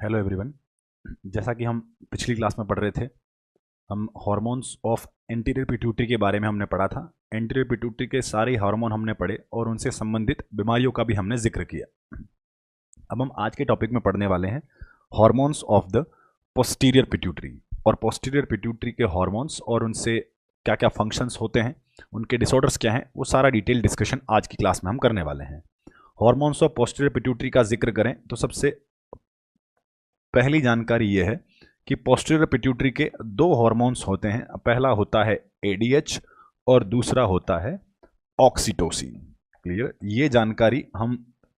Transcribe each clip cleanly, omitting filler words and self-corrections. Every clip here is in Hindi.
Hello everyone. जैसा कि हम पिछली क्लास में पढ़ रहे थे, हम हार्मोन्स ऑफ एंटीरियर पिट्यूटरी के बारे में हमने पढ़ा था। एंटीरियर पिट्यूटरी के सारे हार्मोन हमने पढ़े और उनसे संबंधित बीमारियों का भी हमने जिक्र किया। अब हम आज के टॉपिक में पढ़ने वाले हैं hormones of the posterior pituitary, और पोस्टीरियर पिट्यूटरी के हार्मोन्स और उनसे क्या क्या फंक्शंस होते हैं, उनके डिसऑर्डर्स क्या हैं, वो सारा डिटेल डिस्कशन आज की क्लास में हम करने वाले हैं। हार्मोन्स ऑफ पोस्टीरियर पिट्यूटरी का जिक्र करें तो सबसे पहली जानकारी यह है कि पोस्टीरियर पिट्यूटरी के दो हार्मोन्स होते हैं। पहला होता है एडीएच और दूसरा होता है ऑक्सीटोसिन। क्लियर? ये जानकारी हम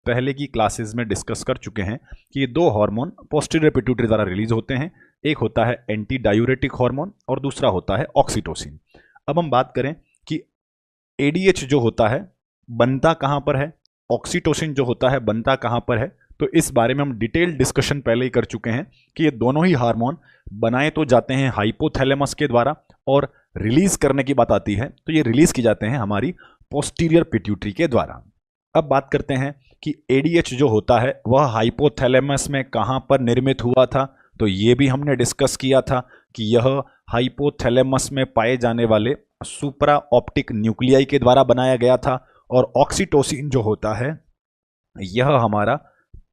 पहले की क्लासेस में डिस्कस कर चुके हैं कि ये दो हार्मोन पोस्टीरियर पिट्यूटरी द्वारा रिलीज होते हैं। एक होता है एंटी डायूरेटिक हार्मोन और दूसरा होता है ऑक्सीटोसिन। अब हम बात करें कि एडीएच जो होता है बनता कहां पर है, ऑक्सीटोसिन जो होता है बनता कहां पर है, तो इस बारे में हम डिटेल डिस्कशन पहले ही कर चुके हैं कि ये दोनों ही हार्मोन बनाए तो जाते हैं हाइपोथैलेमस के द्वारा, और रिलीज करने की बात आती है तो ये रिलीज की जाते हैं हमारी पोस्टीरियर पिट्यूटरी के द्वारा। अब बात करते हैं कि एडीएच जो होता है वह हाइपोथैलेमस में कहां पर निर्मित हुआ था, तो ये भी हमने डिस्कस किया था कि यह हाइपोथैलेमस में पाए जाने वाले सुप्रा ऑप्टिक न्यूक्लियाई के द्वारा बनाया गया था, और ऑक्सीटोसिन जो होता है यह हमारा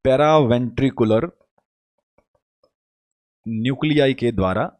पैरावेंट्रिकुलर न्यूक्लियाई के द्वारा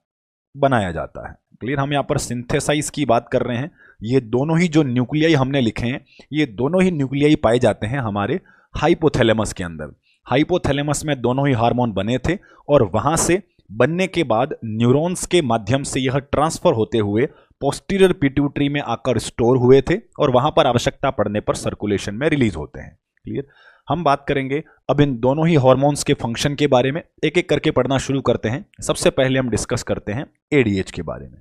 बनाया जाता है। क्लियर? हम यहां पर सिंथेसाइज की बात कर रहे हैं। ये दोनों ही जो न्यूक्लियाई हमने लिखे हैं, ये दोनों ही न्यूक्लियाई पाए जाते हैं हमारे हाइपोथैलेमस के अंदर। हाइपोथैलेमस में दोनों ही हार्मोन बने थे और वहां से बनने के बाद न्यूरॉन्स के माध्यम से यह ट्रांसफर होते हुए पोस्टीरियर पिट्यूटरी में आकर स्टोर हुए थे और वहां पर आवश्यकता पड़ने पर सर्कुलेशन में रिलीज होते हैं। क्लियर? हम बात करेंगे अब इन दोनों ही हार्मोन्स के फंक्शन के बारे में। एक एक करके पढ़ना शुरू करते हैं। सबसे पहले हम डिस्कस करते हैं एडीएच के बारे में।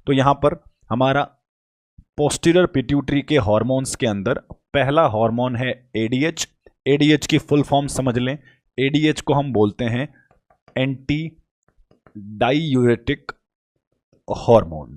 तो यहां पर हमारा पोस्टीरियर पिट्यूटरी के हार्मोन्स के अंदर पहला हार्मोन है एडीएच। एडीएच की फुल फॉर्म समझ लें। एडीएच को हम बोलते हैं एंटी डायूरेटिक हार्मोन।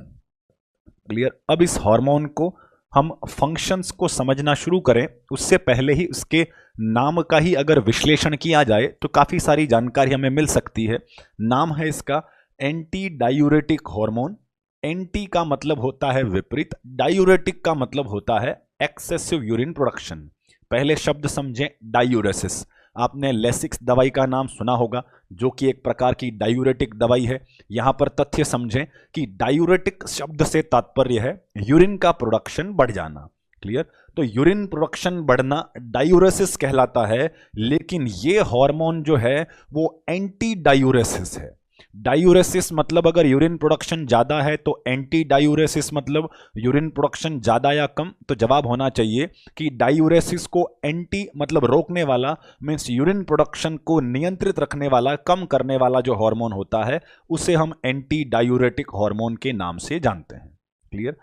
क्लियर? अब इस हार्मोन को हम फंक्शंस को समझना शुरू करें उससे पहले ही उसके नाम का ही अगर विश्लेषण किया जाए तो काफी सारी जानकारी हमें मिल सकती है। नाम है इसका एंटी डायूरेटिक हार्मोन। एंटी का मतलब होता है विपरीत, डायूरेटिक का मतलब होता है एक्सेसिव यूरिन प्रोडक्शन। पहले शब्द समझें, डायूरेसिस। आपने लेसिक्स दवाई का नाम सुना होगा जो कि एक प्रकार की डायूरेटिक दवाई है। यहां पर तथ्य समझें कि डायूरेटिक शब्द से तात्पर्य है यूरिन का प्रोडक्शन बढ़ जाना। क्लियर? तो यूरिन प्रोडक्शन बढ़ना डायूरेसिस कहलाता है, लेकिन ये हार्मोन जो है वो एंटी डायूरेसिस है। डायूरेसिस मतलब अगर यूरिन प्रोडक्शन ज्यादा है तो एंटी डायूरेसिस मतलब यूरिन प्रोडक्शन ज्यादा या कम। तो जवाब होना चाहिए कि डायूरेसिस को एंटी मतलब रोकने वाला, मीन्स यूरिन प्रोडक्शन को नियंत्रित रखने वाला, कम करने वाला जो हार्मोन होता है उसे हम एंटी डायूरेटिक हार्मोन के नाम से जानते हैं। क्लियर?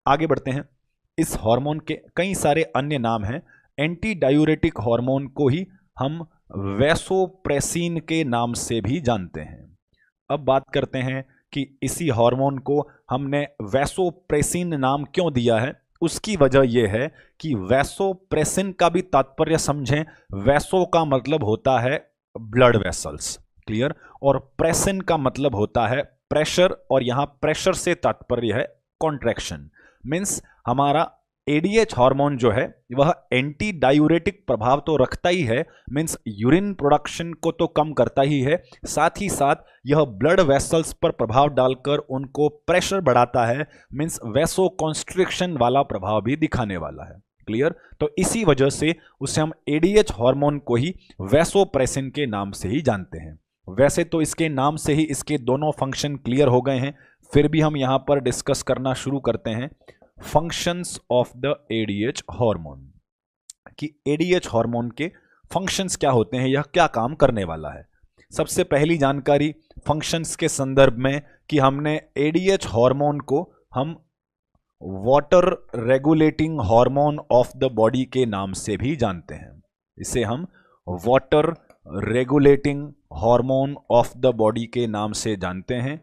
आगे बढ़ते हैं। इस हार्मोन के कई सारे अन्य नाम हैं। एंटी डायूरेटिक हार्मोन को ही हम वैसोप्रेसिन के नाम से भी जानते हैं। अब बात करते हैं कि इसी हार्मोन को हमने वैसोप्रेसिन नाम क्यों दिया है। उसकी वजह यह है कि वैसोप्रेसिन का भी तात्पर्य समझें। वैसो का मतलब होता है ब्लड वेसल्स। क्लियर? और प्रेसिन का मतलब होता है प्रेशर, और यहां प्रेशर से तात्पर्य है कॉन्ट्रैक्शन। मीन्स हमारा एडीएच हार्मोन जो है वह एंटी डायूरेटिक प्रभाव तो रखता ही है, मीन्स यूरिन प्रोडक्शन को तो कम करता ही है, साथ ही साथ यह ब्लड वेसल्स पर प्रभाव डालकर उनको प्रेशर बढ़ाता है, मीन्स वैसो कॉन्स्ट्रिक्शन वाला प्रभाव भी दिखाने वाला है। क्लियर? तो इसी वजह से उसे हम एडीएच हार्मोन को ही वैसोप्रेसिन के नाम से ही जानते हैं। वैसे तो इसके नाम से ही इसके दोनों फंक्शन क्लियर हो गए हैं, फिर भी हम यहां पर डिस्कस करना शुरू करते हैं functions of the ADH hormone, कि एडीएच हार्मोन के फंक्शंस क्या होते हैं, यह क्या काम करने वाला है। सबसे पहली जानकारी फंक्शंस के संदर्भ में कि हमने एडीएच हार्मोन को हम water regulating hormone of the body के नाम से भी जानते हैं। इसे हम water regulating hormone of the body के नाम से जानते हैं।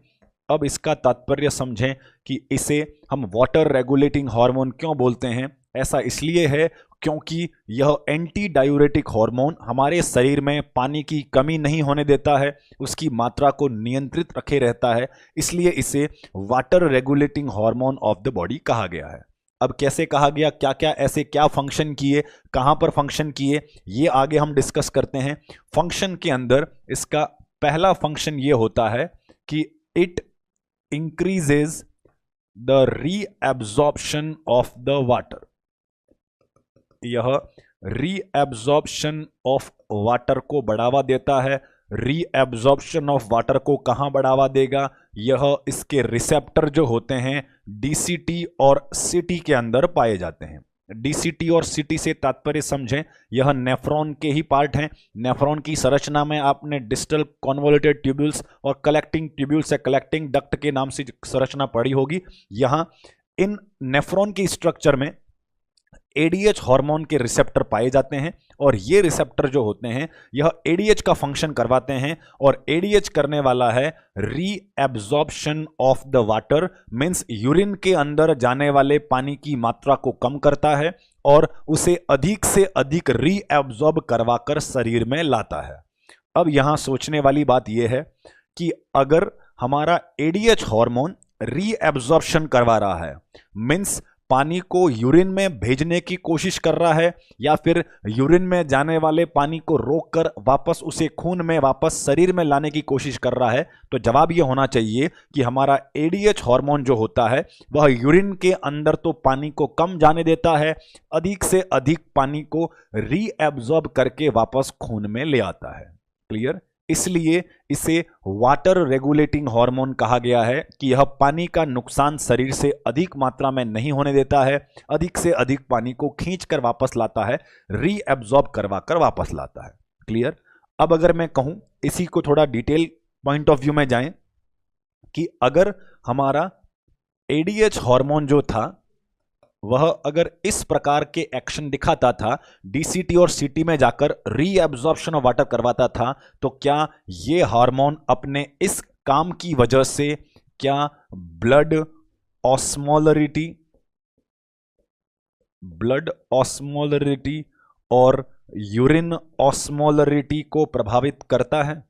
अब इसका तात्पर्य समझें कि इसे हम वाटर रेगुलेटिंग हार्मोन क्यों बोलते हैं। ऐसा इसलिए है क्योंकि यह एंटी डायूरेटिक हार्मोन हमारे शरीर में पानी की कमी नहीं होने देता है, उसकी मात्रा को नियंत्रित रखे रहता है, इसलिए इसे water regulating hormone of the body कहा गया है। अब कैसे कहा गया, क्या क्या ऐसे क्या फंक्शन किए, कहां पर फंक्शन किए, ये आगे हम डिस्कस करते हैं। फंक्शन के अंदर इसका पहला फंक्शन ये होता है कि it increases the reabsorption of the water. यह रीएब्जॉर्प्शन ऑफ वाटर को बढ़ावा देता है। रीएब्जॉर्प्शन ऑफ वाटर को कहां बढ़ावा देगा, यह इसके रिसेप्टर जो होते हैं डीसीटी और सीटी के अंदर पाए जाते हैं। डीसीटी और सीटी से तात्पर्य समझें, यह नेफ्रॉन के ही पार्ट हैं। नेफ्रॉन की संरचना में आपने डिस्टल कॉन्वोल्यूटेड ट्यूब्यूल्स और कलेक्टिंग ट्यूब्यूल्स या कलेक्टिंग डक्ट के नाम से संरचना पड़ी होगी। यहां इन नेफ्रॉन की स्ट्रक्चर में एडीएच हार्मोन के रिसेप्टर पाए जाते हैं और ये रिसेप्टर जो होते हैं यह एडीएच का फंक्शन करवाते हैं और एडीएच करने वाला है reabsorption of the water, means urine के अंदर जाने वाले पानी की मात्रा को कम करता है और उसे अधिक से अधिक रीएब्जॉर्ब करवाकर शरीर में लाता है। अब यहां सोचने वाली बात यह है कि अगर हमारा एडीएच हार्मोन रीएब्जॉर्प्शन करवा रहा है, मींस पानी को यूरिन में भेजने की कोशिश कर रहा है या फिर यूरिन में जाने वाले पानी को रोककर वापस उसे खून में वापस शरीर में लाने की कोशिश कर रहा है, तो जवाब यह होना चाहिए कि हमारा एडीएच हार्मोन जो होता है वह यूरिन के अंदर तो पानी को कम जाने देता है, अधिक से अधिक पानी को रीएब्जॉर्ब करके वापस खून में ले आता है। क्लियर? इसलिए इसे वाटर रेगुलेटिंग हार्मोन कहा गया है कि यह पानी का नुकसान शरीर से अधिक मात्रा में नहीं होने देता है, अधिक से अधिक पानी को खींचकर वापस लाता है, रीएब्जॉर्ब करवाकर वापस लाता है। क्लियर? अब अगर मैं कहूं, इसी को थोड़ा डिटेल पॉइंट ऑफ व्यू में जाएं कि अगर हमारा एडीएच हार्मोन जो था वह अगर इस प्रकार के एक्शन दिखाता था, डीसीटी और सीटी में जाकर रीएब्जॉर्प्शन ऑफ वाटर करवाता था, तो क्या ये हार्मोन अपने इस काम की वजह से क्या ब्लड ऑस्मोलरिटी और यूरिन ऑस्मोलरिटी को प्रभावित करता है?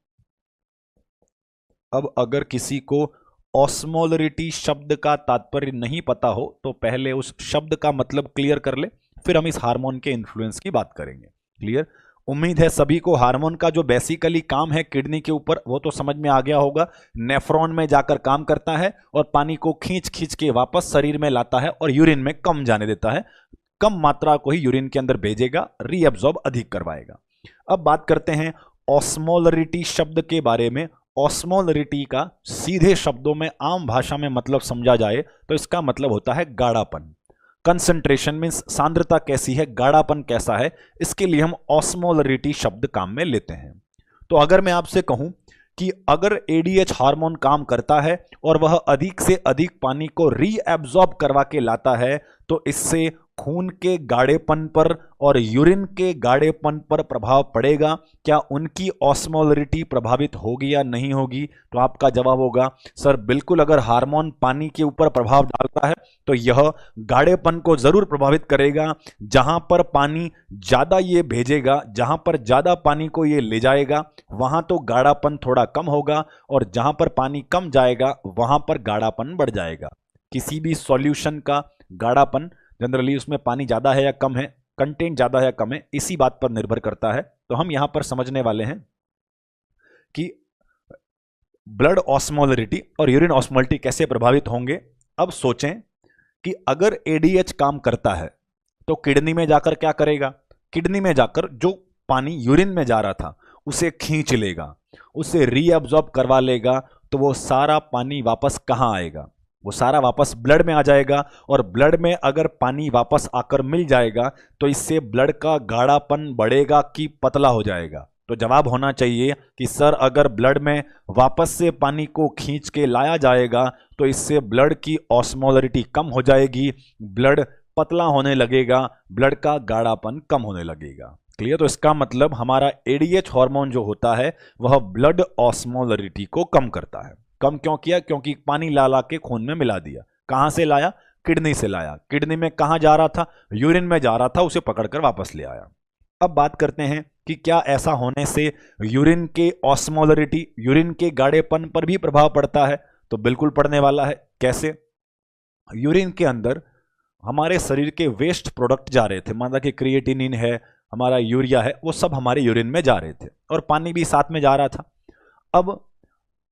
अब अगर किसी को ऑस्मोलरिटी शब्द का तात्पर्य नहीं पता हो तो पहले उस शब्द का मतलब क्लियर कर ले, फिर हम इस हार्मोन के इन्फ्लुएंस की बात करेंगे। क्लियर? उम्मीद है सभी को हार्मोन का जो बेसिकली काम है किडनी के ऊपर वो तो समझ में आ गया होगा। नेफ्रॉन में जाकर काम करता है और पानी को खींच खींच के वापस शरीर में लाता है और यूरिन में कम जाने देता है, कम मात्रा को ही यूरिन के अंदर भेजेगा, रीअब्जॉर्ब अधिक करवाएगा। अब बात करते हैं ऑस्मोलरिटी शब्द के बारे में। ऑस्मोलरिटी का सीधे शब्दों में आम भाषा में मतलब समझा जाए तो इसका मतलब होता है गाढ़ापन। कंसंट्रेशन मींस सांद्रता कैसी है, गाढ़ापन कैसा है, इसके लिए हम ऑस्मोलरिटी शब्द काम में लेते हैं। तो अगर मैं आपसे कहूं कि अगर एडीएच हार्मोन काम करता है और वह अधिक से अधिक पानी को रीएब्जॉर्ब करवा के लाता है, तो इससे खून के गाढ़ेपन पर और यूरिन के गाढ़ेपन पर प्रभाव पड़ेगा। क्या उनकी ऑस्मोलरिटी प्रभावित होगी या नहीं होगी? तो आपका जवाब होगा सर बिल्कुल। अगर हार्मोन पानी के ऊपर प्रभाव डालता है तो यह गाढ़ेपन को जरूर प्रभावित करेगा। जहां पर पानी ज्यादा ये भेजेगा, जहां पर ज्यादा पानी को ये ले जाएगा, वहां तो गाढ़ापन थोड़ा कम होगा और जहां पर पानी कम जाएगा वहां पर गाढ़ापन बढ़ जाएगा। किसी भी सॉल्यूशन का गाढ़ापन जनरली उसमें पानी ज्यादा है या कम है, कंटेंट ज्यादा है या कम है, इसी बात पर निर्भर करता है। तो हम यहां पर समझने वाले हैं कि ब्लड ऑस्मोलरिटी और यूरिन ऑस्मोलरिटी कैसे प्रभावित होंगे। अब सोचें कि अगर एडीएच काम करता है तो किडनी में जाकर क्या करेगा? किडनी में जाकर जो पानी यूरिन में जा रहा था उसे खींच लेगा, उसे रीअब्जॉर्ब करवा लेगा, तो वो सारा पानी वापस कहां आएगा? वो सारा वापस ब्लड में आ जाएगा और ब्लड में अगर पानी वापस आकर मिल जाएगा तो इससे ब्लड का गाढ़ापन बढ़ेगा कि पतला हो जाएगा? तो जवाब होना चाहिए कि सर अगर ब्लड में वापस से पानी को खींच के लाया जाएगा तो इससे ब्लड की ऑस्मोलरिटी कम हो जाएगी, ब्लड पतला होने लगेगा, ब्लड का गाढ़ापन कम होने लगेगा। क्लियर? तो इसका मतलब हमारा एडीएच हार्मोन जो होता है वह ब्लड ऑस्मोलरिटी को कम करता है। कम क्यों किया? क्योंकि पानी ला ला के खून में मिला दिया। कहां से लाया? किडनी से लाया, किडनी में कहां जा रहा था, यूरिन में जा रहा था, उसे पकड़कर वापस ले आया। अब बात करते हैं कि क्या ऐसा होने से यूरिन के ऑस्मोलरिटी, यूरिन के गाढ़ेपन पर भी प्रभाव पड़ता है? तो बिल्कुल पड़ने वाला है। कैसे? यूरिन के अंदर हमारे शरीर के वेस्ट प्रोडक्ट जा रहे थे, माना कि क्रिएटिनिन है, हमारा यूरिया है, वो सब हमारे यूरिन में जा रहे थे और पानी भी साथ में जा रहा था। अब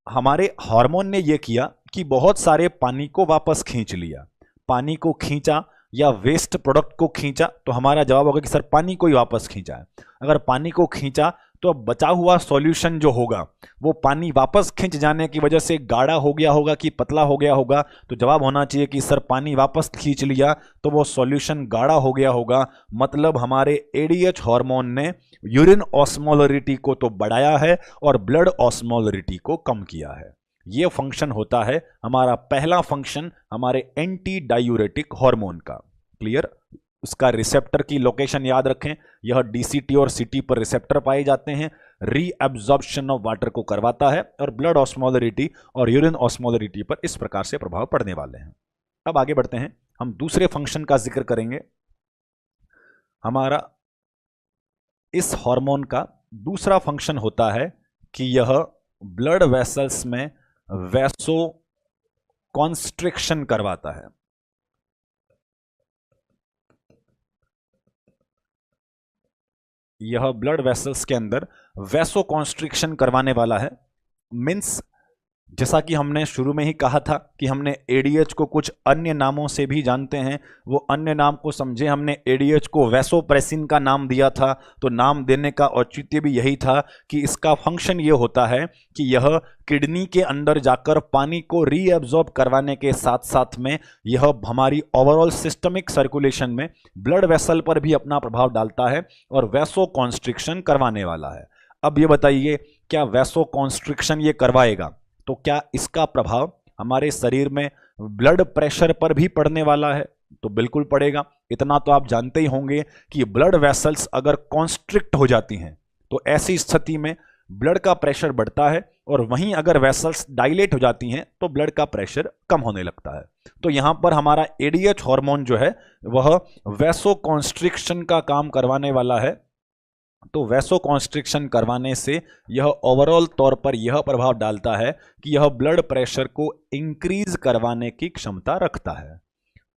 हमारे हार्मोन ने यह किया कि बहुत सारे पानी को वापस खींच लिया, पानी को खींचा या वेस्ट प्रोडक्ट को खींचा, तो हमारा जवाब होगा कि सर पानी को ही वापस खींचा है। अगर पानी को खींचा तो अब बचा हुआ सॉल्यूशन जो होगा वो पानी वापस खींच जाने की वजह से गाढ़ा हो गया होगा कि पतला हो गया होगा, तो जवाब होना चाहिए कि सर पानी वापस खींच लिया तो वो सॉल्यूशन गाढ़ा हो गया होगा, मतलब हमारे एडीएच हार्मोन ने यूरिन ऑस्मोलरिटी को तो बढ़ाया है और ब्लड ऑस्मोलरिटी को कम किया है। ये फंक्शन होता है हमारा पहला फंक्शन हमारे एंटी डायूरेटिक हार्मोन का। क्लियर? उसका रिसेप्टर की लोकेशन याद रखें, यह डीसीटी और सीटी पर रिसेप्टर पाए जाते हैं, रीअब्जॉर्प्शन ऑफ वाटर को करवाता है और ब्लड ऑस्मोलरिटी और यूरिन ऑस्मोलरिटी पर इस प्रकार से प्रभाव पड़ने वाले हैं। अब आगे बढ़ते हैं, हम दूसरे फंक्शन का जिक्र करेंगे। हमारा इस हार्मोन का दूसरा फंक्शन होता है कि यह ब्लड वेसल्स में वैसो कॉन्स्ट्रिक्शन करवाता है। यह ब्लड वेसल्स के अंदर वैसो कॉन्स्ट्रिक्शन करवाने वाला है। मीन्स जैसा कि हमने शुरू में ही कहा था कि हमने एडीएच को कुछ अन्य नामों से भी जानते हैं, वो अन्य नाम को समझे। हमने एडीएच को वैसोप्रेसिन का नाम दिया था, तो नाम देने का औचित्य भी यही था कि इसका फंक्शन ये होता है कि यह किडनी के अंदर जाकर पानी को रीअब्जॉर्ब करवाने के साथ साथ में यह हमारी ओवरऑल सिस्टमिक सर्कुलेशन में ब्लड वेसल पर भी अपना प्रभाव डालता है और वैसो कॉन्स्ट्रिक्शन करवाने वाला है। अब ये बताइए, क्या वैसो कॉन्स्ट्रिक्शन ये करवाएगा तो क्या इसका प्रभाव हमारे शरीर में ब्लड प्रेशर पर भी पड़ने वाला है? तो बिल्कुल पड़ेगा। इतना तो आप जानते ही होंगे कि ब्लड वेसल्स अगर कॉन्स्ट्रिक्ट हो जाती हैं तो ऐसी स्थिति में ब्लड का प्रेशर बढ़ता है, और वहीं अगर वेसल्स डायलेट हो जाती हैं तो ब्लड का प्रेशर कम होने लगता है। तो यहां पर हमारा एडीएच हार्मोन जो है वह वैसो कॉन्स्ट्रिक्शन का काम करवाने वाला है। तो वैसो कॉन्स्ट्रिक्शन करवाने से यह ओवरऑल तौर पर यह प्रभाव डालता है कि यह ब्लड प्रेशर को इंक्रीज करवाने की क्षमता रखता है।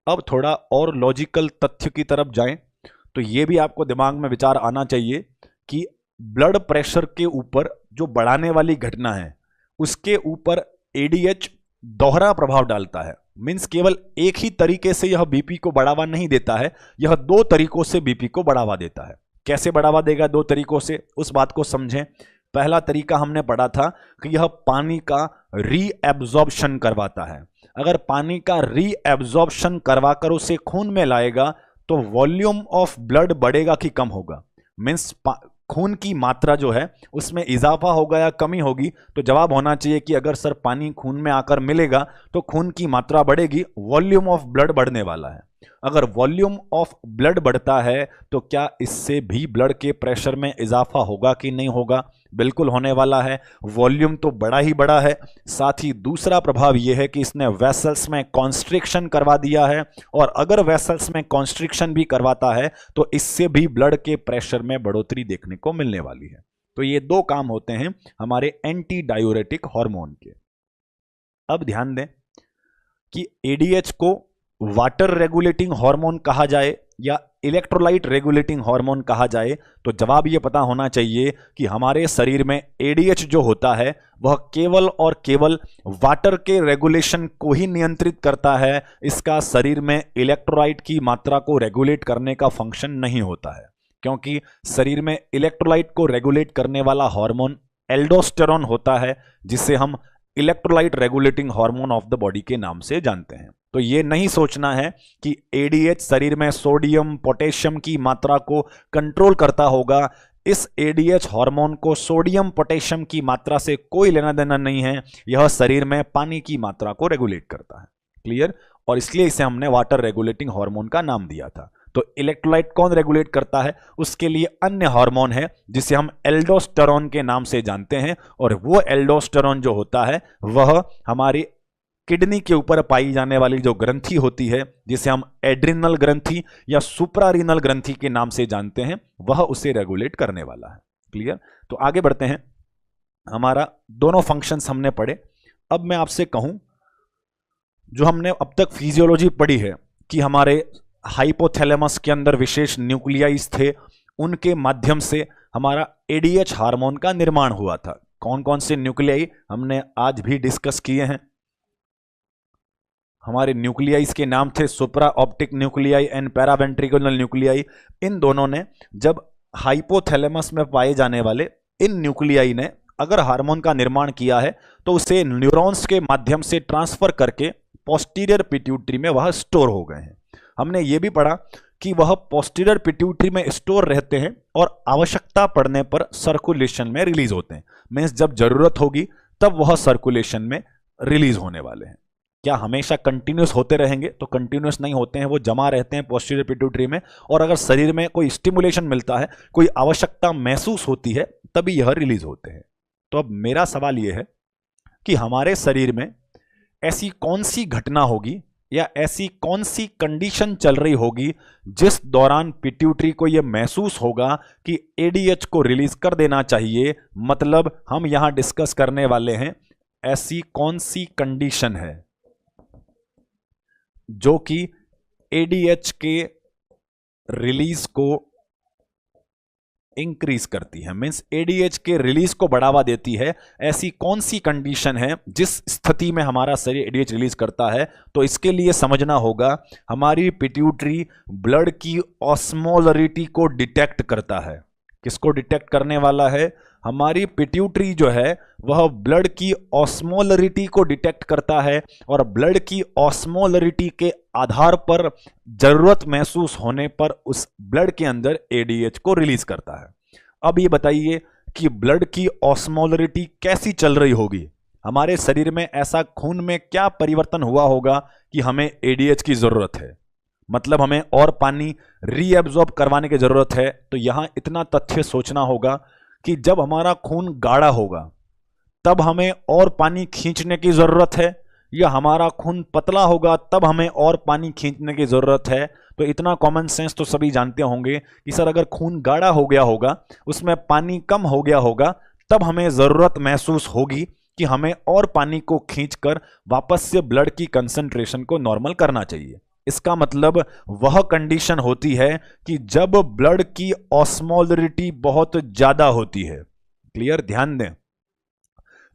अब थोड़ा और लॉजिकल तथ्य की तरफ जाएं तो यह भी आपको दिमाग में विचार आना चाहिए कि ब्लड प्रेशर के ऊपर जो बढ़ाने वाली घटना है उसके ऊपर एडीएच दोहरा प्रभाव डालता है। मींस केवल एक ही तरीके से यह बीपी को बढ़ावा नहीं देता है, यह दो तरीकों से बीपी को बढ़ावा देता है। कैसे बढ़ावा देगा? दो तरीकों से, उस बात को समझें। पहला तरीका हमने पढ़ा था कि यह पानी का रीएब्जॉर्प्शन करवाता है। अगर पानी का रीएब्जॉर्प्शन करवाकर उसे खून में लाएगा तो वॉल्यूम ऑफ ब्लड बढ़ेगा कि कम होगा? मीन्स खून की मात्रा जो है उसमें इजाफा होगा या कमी होगी? तो जवाब होना चाहिए कि अगर सर पानी खून में आकर मिलेगा तो खून की मात्रा बढ़ेगी, वॉल्यूम ऑफ ब्लड बढ़ने वाला है। अगर वॉल्यूम ऑफ ब्लड बढ़ता है तो क्या इससे भी ब्लड के प्रेशर में इजाफा होगा कि नहीं होगा? बिल्कुल होने वाला है। वॉल्यूम तो बड़ा ही बड़ा है, साथ ही दूसरा प्रभाव यह है कि इसने वेसल्स में कॉन्स्ट्रिक्शन करवा दिया है, और अगर वेसल्स में कॉन्स्ट्रिक्शन भी करवाता है तो इससे भी ब्लड के प्रेशर में बढ़ोतरी देखने को मिलने वाली है। तो ये दो काम होते हैं हमारे एंटी डायूरेटिक हार्मोन के। अब ध्यान दें कि एडीएच को वाटर रेगुलेटिंग हार्मोन कहा जाए या इलेक्ट्रोलाइट रेगुलेटिंग हार्मोन कहा जाए, तो जवाब यह पता होना चाहिए कि हमारे शरीर में एडीएच जो होता है वह केवल और केवल वाटर के रेगुलेशन को ही नियंत्रित करता है। इसका शरीर में इलेक्ट्रोलाइट की मात्रा को रेगुलेट करने का फंक्शन नहीं होता है, क्योंकि शरीर में इलेक्ट्रोलाइट को रेगुलेट करने वाला हार्मोन एल्डोस्टेरोन होता है, जिसे हम electrolyte regulating hormone of the body के नाम से जानते हैं। तो ये नहीं सोचना है कि एडीएच शरीर में सोडियम पोटेशियम की मात्रा को कंट्रोल करता होगा। इस एडीएच हार्मोन को सोडियम पोटेशियम की मात्रा से कोई लेना देना नहीं है, यह शरीर में पानी की मात्रा को रेगुलेट करता है। क्लियर? और इसलिए इसे हमने वाटर रेगुलेटिंग हार्मोन का नाम दिया था। तो इलेक्ट्रोलाइट कौन रेगुलेट करता है? उसके लिए अन्य हार्मोन है जिसे हम एल्डोस्टेरोन के नाम से जानते हैं, और वो एल्डोस्टेरोन जो होता है वह हमारी किडनी के ऊपर पाई जाने वाली जो ग्रंथि होती है, जिसे हम एड्रिनल ग्रंथि या सुप्रारीनल ग्रंथि के नाम से जानते हैं, वह उसे रेगुलेट करने वाला है। क्लियर? तो आगे बढ़ते हैं। हमारा दोनों फंक्शंस हमने पढ़े। अब मैं आपसे कहूं, जो हमने अब तक फिजियोलॉजी पढ़ी है कि हमारे हाइपोथैलेमस के अंदर विशेष न्यूक्लियाइज थे, उनके माध्यम से हमारा एडीएच हार्मोन का निर्माण हुआ था। कौन कौन से न्यूक्लियाई हमने आज भी डिस्कस किए हैं। हमारे न्यूक्लियाइज के नाम थे supra optic nuclei and paraventricular nuclei. इन दोनों ने, जब हाइपोथैलेमस में पाए जाने वाले इन न्यूक्लियाई ने अगर हार्मोन का निर्माण किया है तो उसे न्यूरॉन्स के माध्यम से ट्रांसफर करके पोस्टीरियर पिट्यूटरी में वह स्टोर हो गए हैं। हमने ये भी पढ़ा कि वह पोस्टीरियर पिट्यूटरी में स्टोर रहते हैं और आवश्यकता पड़ने पर सर्कुलेशन में रिलीज होते हैं। मींस जब जरूरत होगी तब वह सर्कुलेशन में रिलीज होने वाले हैं। क्या हमेशा कंटिन्यूस होते रहेंगे? तो कंटिन्यूस नहीं होते हैं, वो जमा रहते हैं पोस्टीरियर पिट्यूटरी में, और अगर शरीर में कोई स्टिमुलेशन मिलता है, कोई आवश्यकता महसूस होती है, तभी यह रिलीज होते हैं। तो अब मेरा सवाल यह है कि हमारे शरीर में ऐसी कौन सी घटना होगी या ऐसी कौन सी कंडीशन चल रही होगी जिस दौरान पिट्यूटरी को यह महसूस होगा कि एडीएच को रिलीज कर देना चाहिए। मतलब हम यहां डिस्कस करने वाले हैं ऐसी कौन सी कंडीशन है जो कि एडीएच के रिलीज को इंक्रीज करती है, मींस एडीएच के रिलीज को बढ़ावा देती है। ऐसी कौन सी कंडीशन है जिस स्थिति में हमारा शरीर एडीएच रिलीज करता है? तो इसके लिए समझना होगा, हमारी पिट्यूटरी ब्लड की ऑस्मोलरिटी को डिटेक्ट करता है। किसको डिटेक्ट करने वाला है? हमारी पिट्यूटरी जो है वह ब्लड की ऑस्मोलरिटी को डिटेक्ट करता है और ब्लड की ऑस्मोलरिटी के आधार पर जरूरत महसूस होने पर उस ब्लड के अंदर एडीएच को रिलीज करता है। अब ये बताइए कि ब्लड की ऑस्मोलरिटी कैसी चल रही होगी? हमारे शरीर में ऐसा खून में क्या परिवर्तन हुआ होगा कि हमें एडीएच की जरूरत है, मतलब हमें और पानी रीएब्जॉर्ब करवाने की जरूरत है। तो यहां इतना तथ्य सोचना होगा कि जब हमारा खून गाढ़ा होगा तब हमें और पानी खींचने की जरूरत है, या हमारा खून पतला होगा तब हमें और पानी खींचने की जरूरत है। तो इतना कॉमन सेंस तो सभी जानते होंगे कि सर अगर खून गाढ़ा हो गया होगा, उसमें पानी कम हो गया होगा, तब हमें जरूरत महसूस होगी कि हमें और पानी को खींचकर वापस से ब्लड की कंसंट्रेशन को नॉर्मल करना चाहिए। इसका मतलब वह कंडीशन होती है कि जब ब्लड की ऑस्मोलरिटी बहुत ज्यादा होती है। क्लियर? ध्यान दें,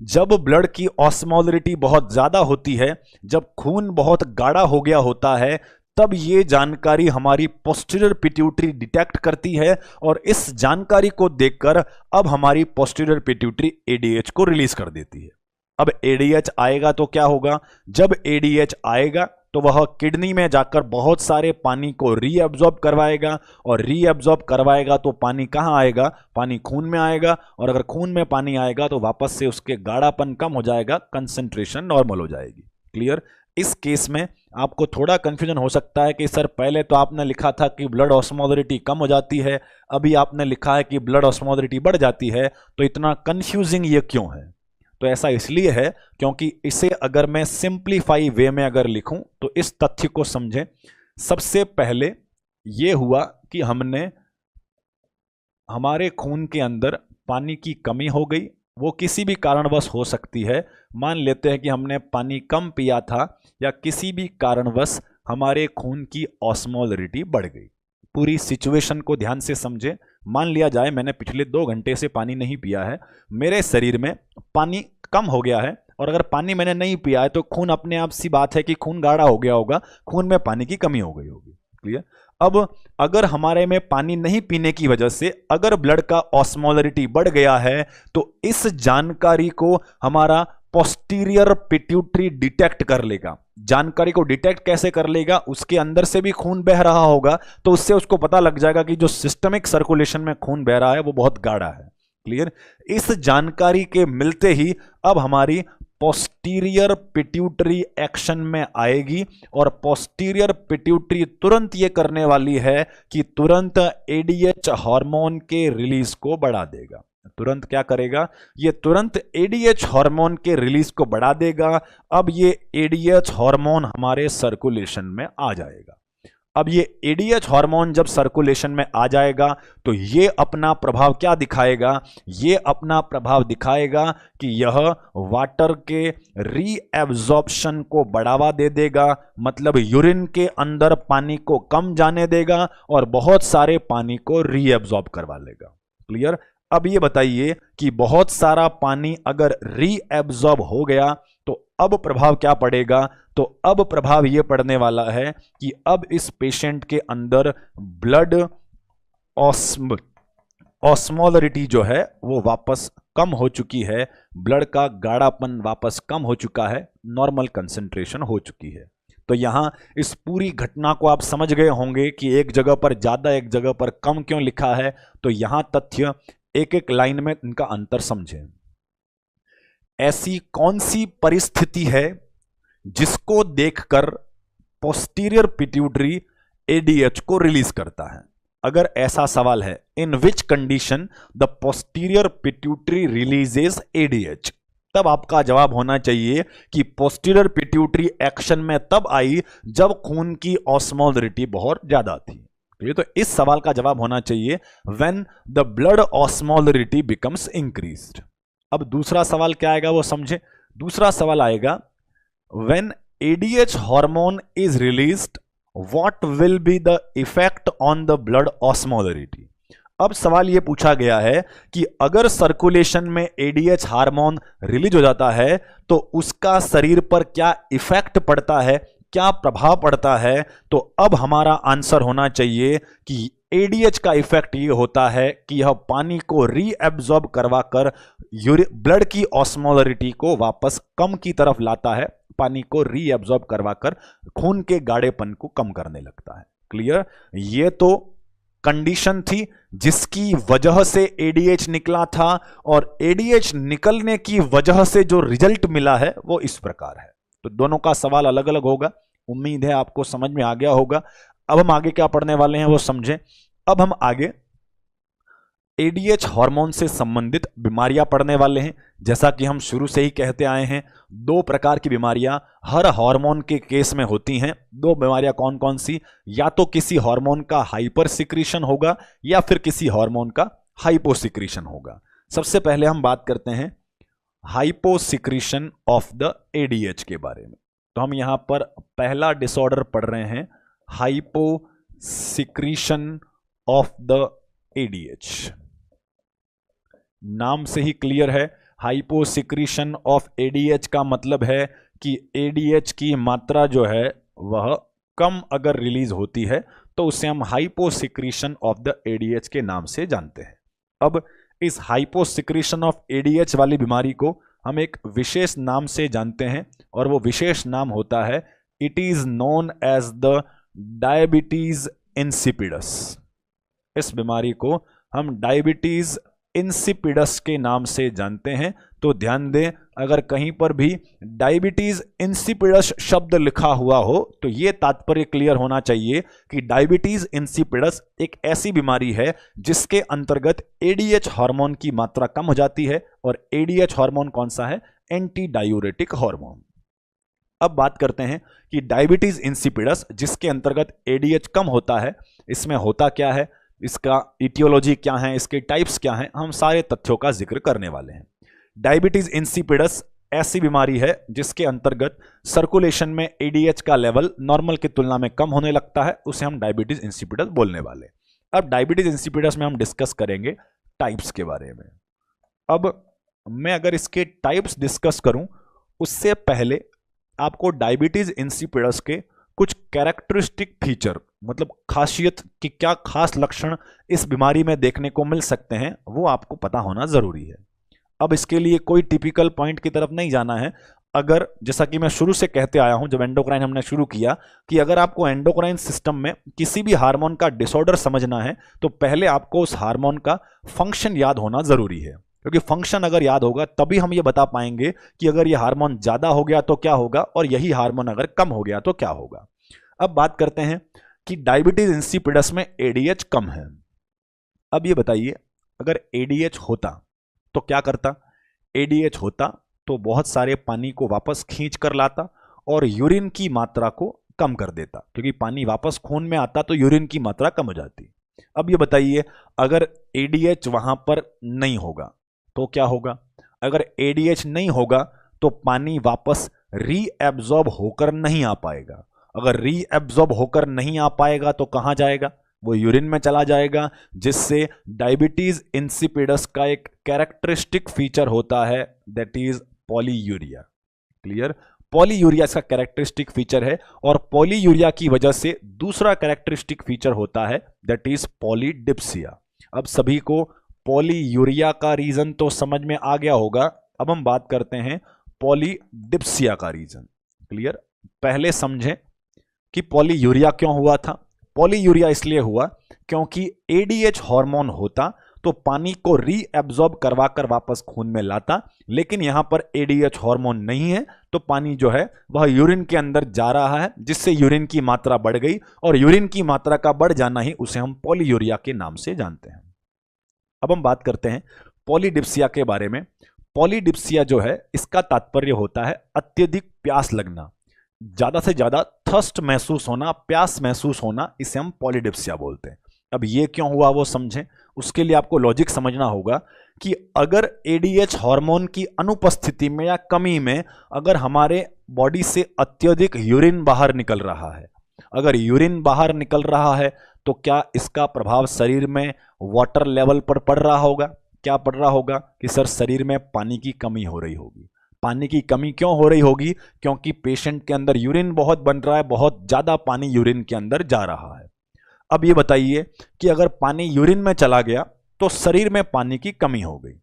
जब ब्लड की ऑस्मोलरिटी बहुत ज्यादा होती है, जब खून बहुत गाढ़ा हो गया होता है, तब ये जानकारी हमारी पोस्टीरियर पिट्यूटरी डिटेक्ट करती है और इस जानकारी को देखकर अब हमारी पोस्टीरियर पिट्यूटरी एडीएच को रिलीज कर देती है। अब एडीएच आएगा तो क्या होगा? जब एडीएच आएगा तो वह किडनी में जाकर बहुत सारे पानी को रीअब्जॉर्ब करवाएगा, और रीअब्जॉर्ब करवाएगा तो पानी कहां आएगा? पानी खून में आएगा, और अगर खून में पानी आएगा तो वापस से उसके गाढ़ापन कम हो जाएगा, कंसंट्रेशन नॉर्मल हो जाएगी। क्लियर? इस केस में आपको थोड़ा कंफ्यूजन हो सकता है कि सर पहले तो आपने लिखा था कि ब्लड ऑस्मोलरिटी कम हो जाती है, अभी आपने लिखा है कि ब्लड ऑस्मोलरिटी बढ़ जाती है, तो इतना कंफ्यूजिंग ये क्यों है? तो ऐसा इसलिए है क्योंकि इसे अगर मैं सिंप्लीफाई वे में अगर लिखूं तो इस तथ्य को समझें। सबसे पहले यह हुआ कि हमारे खून के अंदर पानी की कमी हो गई, वो किसी भी कारणवश हो सकती है। मान लेते हैं कि हमने पानी कम पिया था या किसी भी कारणवश हमारे खून की ऑस्मोलरिटी बढ़ गई। पूरी सिचुएशन को ध्यान से समझें। मान लिया जाए मैंने पिछले 2 घंटे से पानी नहीं पिया है, मेरे शरीर में पानी कम हो गया है, और अगर पानी मैंने नहीं पिया है तो खून, अपने आप सी बात है कि खून गाढ़ा हो गया होगा, खून में पानी की कमी हो गई होगी। क्लियर? अब अगर हमारे में पानी नहीं पीने की वजह से अगर ब्लड का ऑस्मोलरिटी बढ़ गया है तो इस जानकारी को हमारा पोस्टीरियर पिट्यूटरी डिटेक्ट कर लेगा। जानकारी को डिटेक्ट कैसे कर लेगा? उसके अंदर से भी खून बह रहा होगा तो उससे उसको पता लग जाएगा कि जो सिस्टमिक सर्कुलेशन में खून बह रहा है वो बहुत गाढ़ा है। क्लियर? इस जानकारी के मिलते ही अब हमारी पोस्टीरियर पिट्यूटरी एक्शन में आएगी, और पोस्टीरियर पिट्यूटरी तुरंत ये करने वाली है कि तुरंत एडीएच हार्मोन के रिलीज को बढ़ा देगा। तुरंत क्या करेगा, ये तुरंत एडीएच हार्मोन के रिलीज को बढ़ा देगा। अब ये एडीएच हार्मोन हमारे सर्कुलेशन में आ जाएगा। अब ये एडीएच हार्मोन जब सर्कुलेशन में आ जाएगा तो ये अपना प्रभाव क्या दिखाएगा, ये अपना प्रभाव दिखाएगा कि यह वाटर के रीएब्जॉर्प्शन को बढ़ावा दे देगा, मतलब यूरिन के अंदर पानी को कम जाने देगा और बहुत सारे पानी को रीएब्जॉर्ब करवा लेगा। क्लियर। अब ये बताइए कि बहुत सारा पानी अगर रीएब्जॉर्ब हो गया तो अब प्रभाव क्या पड़ेगा, तो अब प्रभाव यह पड़ने वाला है कि अब इस पेशेंट के अंदर ब्लड ऑस्मोलरिटी जो है वो वापस कम हो चुकी है, ब्लड का गाढ़ापन वापस कम हो चुका है, नॉर्मल कंसंट्रेशन हो चुकी है। तो यहां इस पूरी घटना को आप समझ गए होंगे कि एक जगह पर ज्यादा एक जगह पर कम क्यों लिखा है। तो यहां तथ्य एक एक लाइन में इनका अंतर समझें। ऐसी कौन सी परिस्थिति है जिसको देखकर पोस्टीरियर पिट्यूटरी एडीएच को रिलीज करता है? अगर ऐसा सवाल है, in which condition the posterior pituitary releases ADH, तब आपका जवाब होना चाहिए कि पोस्टीरियर पिट्यूटरी एक्शन में तब आई जब खून की ऑस्मोलरिटी बहुत ज्यादा थी। तो इस सवाल का जवाब होना चाहिए when the blood osmolarity becomes increased. अब दूसरा सवाल क्या आएगा वो समझे। दूसरा सवाल आएगा when ADH hormone is released what will be the effect on the blood osmolarity. अब सवाल यह पूछा गया है कि अगर सर्कुलेशन में एडीएच हार्मोन रिलीज हो जाता है तो उसका शरीर पर क्या इफेक्ट पड़ता है, क्या प्रभाव पड़ता है। तो अब हमारा आंसर होना चाहिए कि एडीएच का इफेक्ट ये होता है कि यह पानी को रीएब्जॉर्ब करवाकर ब्लड की ऑस्मोलरिटी को वापस कम की तरफ लाता है, पानी को रीएब्जॉर्ब करवाकर खून के गाढ़ेपन को कम करने लगता है। क्लियर। ये तो कंडीशन थी जिसकी वजह से एडीएच निकला था और एडीएच निकलने की वजह से जो रिजल्ट मिला है वो इस प्रकार है। तो दोनों का सवाल अलग अलग होगा। उम्मीद है आपको समझ में आ गया होगा। अब हम आगे क्या पढ़ने वाले हैं वो समझें। अब हम आगे एडीएच हार्मोन से संबंधित बीमारियां पढ़ने वाले हैं। जैसा कि हम शुरू से ही कहते आए हैं, दो प्रकार की बीमारियां हर हार्मोन के केस में होती हैं। दो बीमारियां कौन कौन सी, या तो किसी हार्मोन का हाइपर सिक्रीशन होगा या फिर किसी हार्मोन का हाइपोसिक्रीशन होगा। सबसे पहले हम बात करते हैं हाइपोसिक्रीशन ऑफ द एडीएच के बारे में। तो हम यहां पर पहला डिसऑर्डर पढ़ रहे हैं, हाइपोसिक्रीशन ऑफ द एडीएच। नाम से ही क्लियर है, हाइपोसिक्रीशन ऑफ एडीएच का मतलब है कि एडीएच की मात्रा जो है वह कम अगर रिलीज होती है तो उसे हम हाइपोसिक्रीशन ऑफ द एडीएच के नाम से जानते हैं। अब इस हाइपोसिक्रीशन ऑफ एडीएच वाली बीमारी को हम एक विशेष नाम से जानते हैं और वो विशेष नाम होता है, it is known as the diabetes insipidus. इस बीमारी को हम डायबिटीज इंसिपिडस के नाम से जानते हैं। तो ध्यान दें, अगर कहीं पर भी डायबिटीज इंसिपिडस शब्द लिखा हुआ हो तो यह तात्पर्य क्लियर होना चाहिए कि डायबिटीज इंसिपिडस एक ऐसी बीमारी है जिसके अंतर्गत एडीएच हार्मोन की मात्रा कम हो जाती है। और एडीएच हार्मोन कौन सा है, एंटी डायूरेटिक हार्मोन। अब बात करते हैं कि डायबिटीज इंसिपिडस जिसके अंतर्गत एडीएच कम होता है, इसमें होता क्या है, इसका इटियोलॉजी क्या है, इसके टाइप्स क्या हैं, हम सारे तथ्यों का जिक्र करने वाले हैं। डायबिटीज इंसिपिडस ऐसी बीमारी है जिसके अंतर्गत सर्कुलेशन में एडीएच का लेवल नॉर्मल की तुलना में कम होने लगता है, उसे हम डायबिटीज इंसिपिडस बोलने वाले। अब डायबिटीज इंसिपिडस में हम डिस्कस करेंगे टाइप्स के बारे में। अब मैं अगर इसके टाइप्स डिस्कस करूं उससे पहले आपको डायबिटीज इंसिपिडस के कुछ कैरेक्टरिस्टिक फीचर, मतलब खासियत कि क्या खास लक्षण इस बीमारी में देखने को मिल सकते हैं, वो आपको पता होना जरूरी है। अब इसके लिए कोई टिपिकल पॉइंट की तरफ नहीं जाना है। अगर जैसा कि मैं शुरू से कहते आया हूं, जब एंडोक्राइन हमने शुरू किया, कि अगर आपको एंडोक्राइन सिस्टम में किसी भी हार्मोन का डिसऑर्डर समझना है तो पहले आपको उस हार्मोन का फंक्शन याद होना जरूरी है, क्योंकि फंक्शन अगर याद होगा तभी हम ये बता पाएंगे कि अगर ये हार्मोन ज्यादा हो गया तो क्या होगा और यही हार्मोन अगर कम हो गया तो क्या होगा। अब बात करते हैं कि डायबिटीज इंसिपिडस में एडीएच कम है। अब ये बताइए, अगर एडीएच होता तो क्या करता, एडीएच होता तो बहुत सारे पानी को वापस खींच कर लाता और यूरिन की मात्रा को कम कर देता, क्योंकि पानी वापस खून में आता तो यूरिन की मात्रा कम हो जाती। अब ये बताइए, अगर एडीएच वहां पर नहीं होगा तो क्या होगा? अगर एडीएच नहीं होगा तो पानी वापस रीएब्जॉर्ब होकर नहीं आ पाएगा। अगर रीएब्जॉर्ब होकर नहीं आ पाएगा तो कहां जाएगा? वो यूरिन में चला जाएगा, जिससे डायबिटीज इंसिपिडस का एक कैरेक्टरिस्टिक फीचर होता है, that is polyuria. Clear? Polyuria इसका कैरेक्टरिस्टिक फीचर है, और पॉलीयूरिया की वजह से दूसरा कैरेक्टरिस्टिक फीचर होता है, दैट इज पॉलीडिप्सिया। अब सभी को पॉलीयूरिया का रीजन तो समझ में आ गया होगा। अब हम बात करते हैं पॉलीडिप्सिया का रीजन। क्लियर? पहले समझें कि पॉलीयूरिया क्यों हुआ था। पॉलीयूरिया इसलिए हुआ क्योंकि एडीएच हार्मोन होता तो पानी को रीएब्जॉर्ब करवा कर वापस खून में लाता, लेकिन यहां पर एडीएच हार्मोन नहीं है तो पानी जो है वह यूरिन के अंदर जा रहा है, जिससे यूरिन की मात्रा बढ़ गई, और यूरिन की मात्रा का बढ़ जाना ही उसे हम पॉलीयूरिया के नाम से जानते हैं। अब हम बात करते हैं पॉलीडिप्सिया के बारे में। पॉलीडिप्सिया जो है इसका तात्पर्य होता है अत्यधिक प्यास लगना, ज्यादा से ज्यादा थर्स्ट महसूस होना, प्यास महसूस होना, इसे हम पॉलीडिप्सिया बोलते हैं। अब ये क्यों हुआ वो समझें। उसके लिए आपको लॉजिक समझना होगा कि अगर एडीएच हार्मोन की अनुपस्थिति में या कमी में अगर हमारे बॉडी से अत्यधिक यूरिन बाहर निकल रहा है, अगर यूरिन बाहर निकल रहा है तो क्या इसका प्रभाव शरीर में वाटर लेवल पर पड़ रहा होगा? क्या पड़ रहा होगा कि सर शरीर में पानी की कमी हो रही होगी। पानी की कमी क्यों हो रही होगी? क्योंकि पेशेंट के अंदर यूरिन बहुत बन रहा है, बहुत ज्यादा पानी यूरिन के अंदर जा रहा है। अब ये बताइए कि अगर पानी यूरिन में चला गया तो शरीर में पानी की कमी हो गई।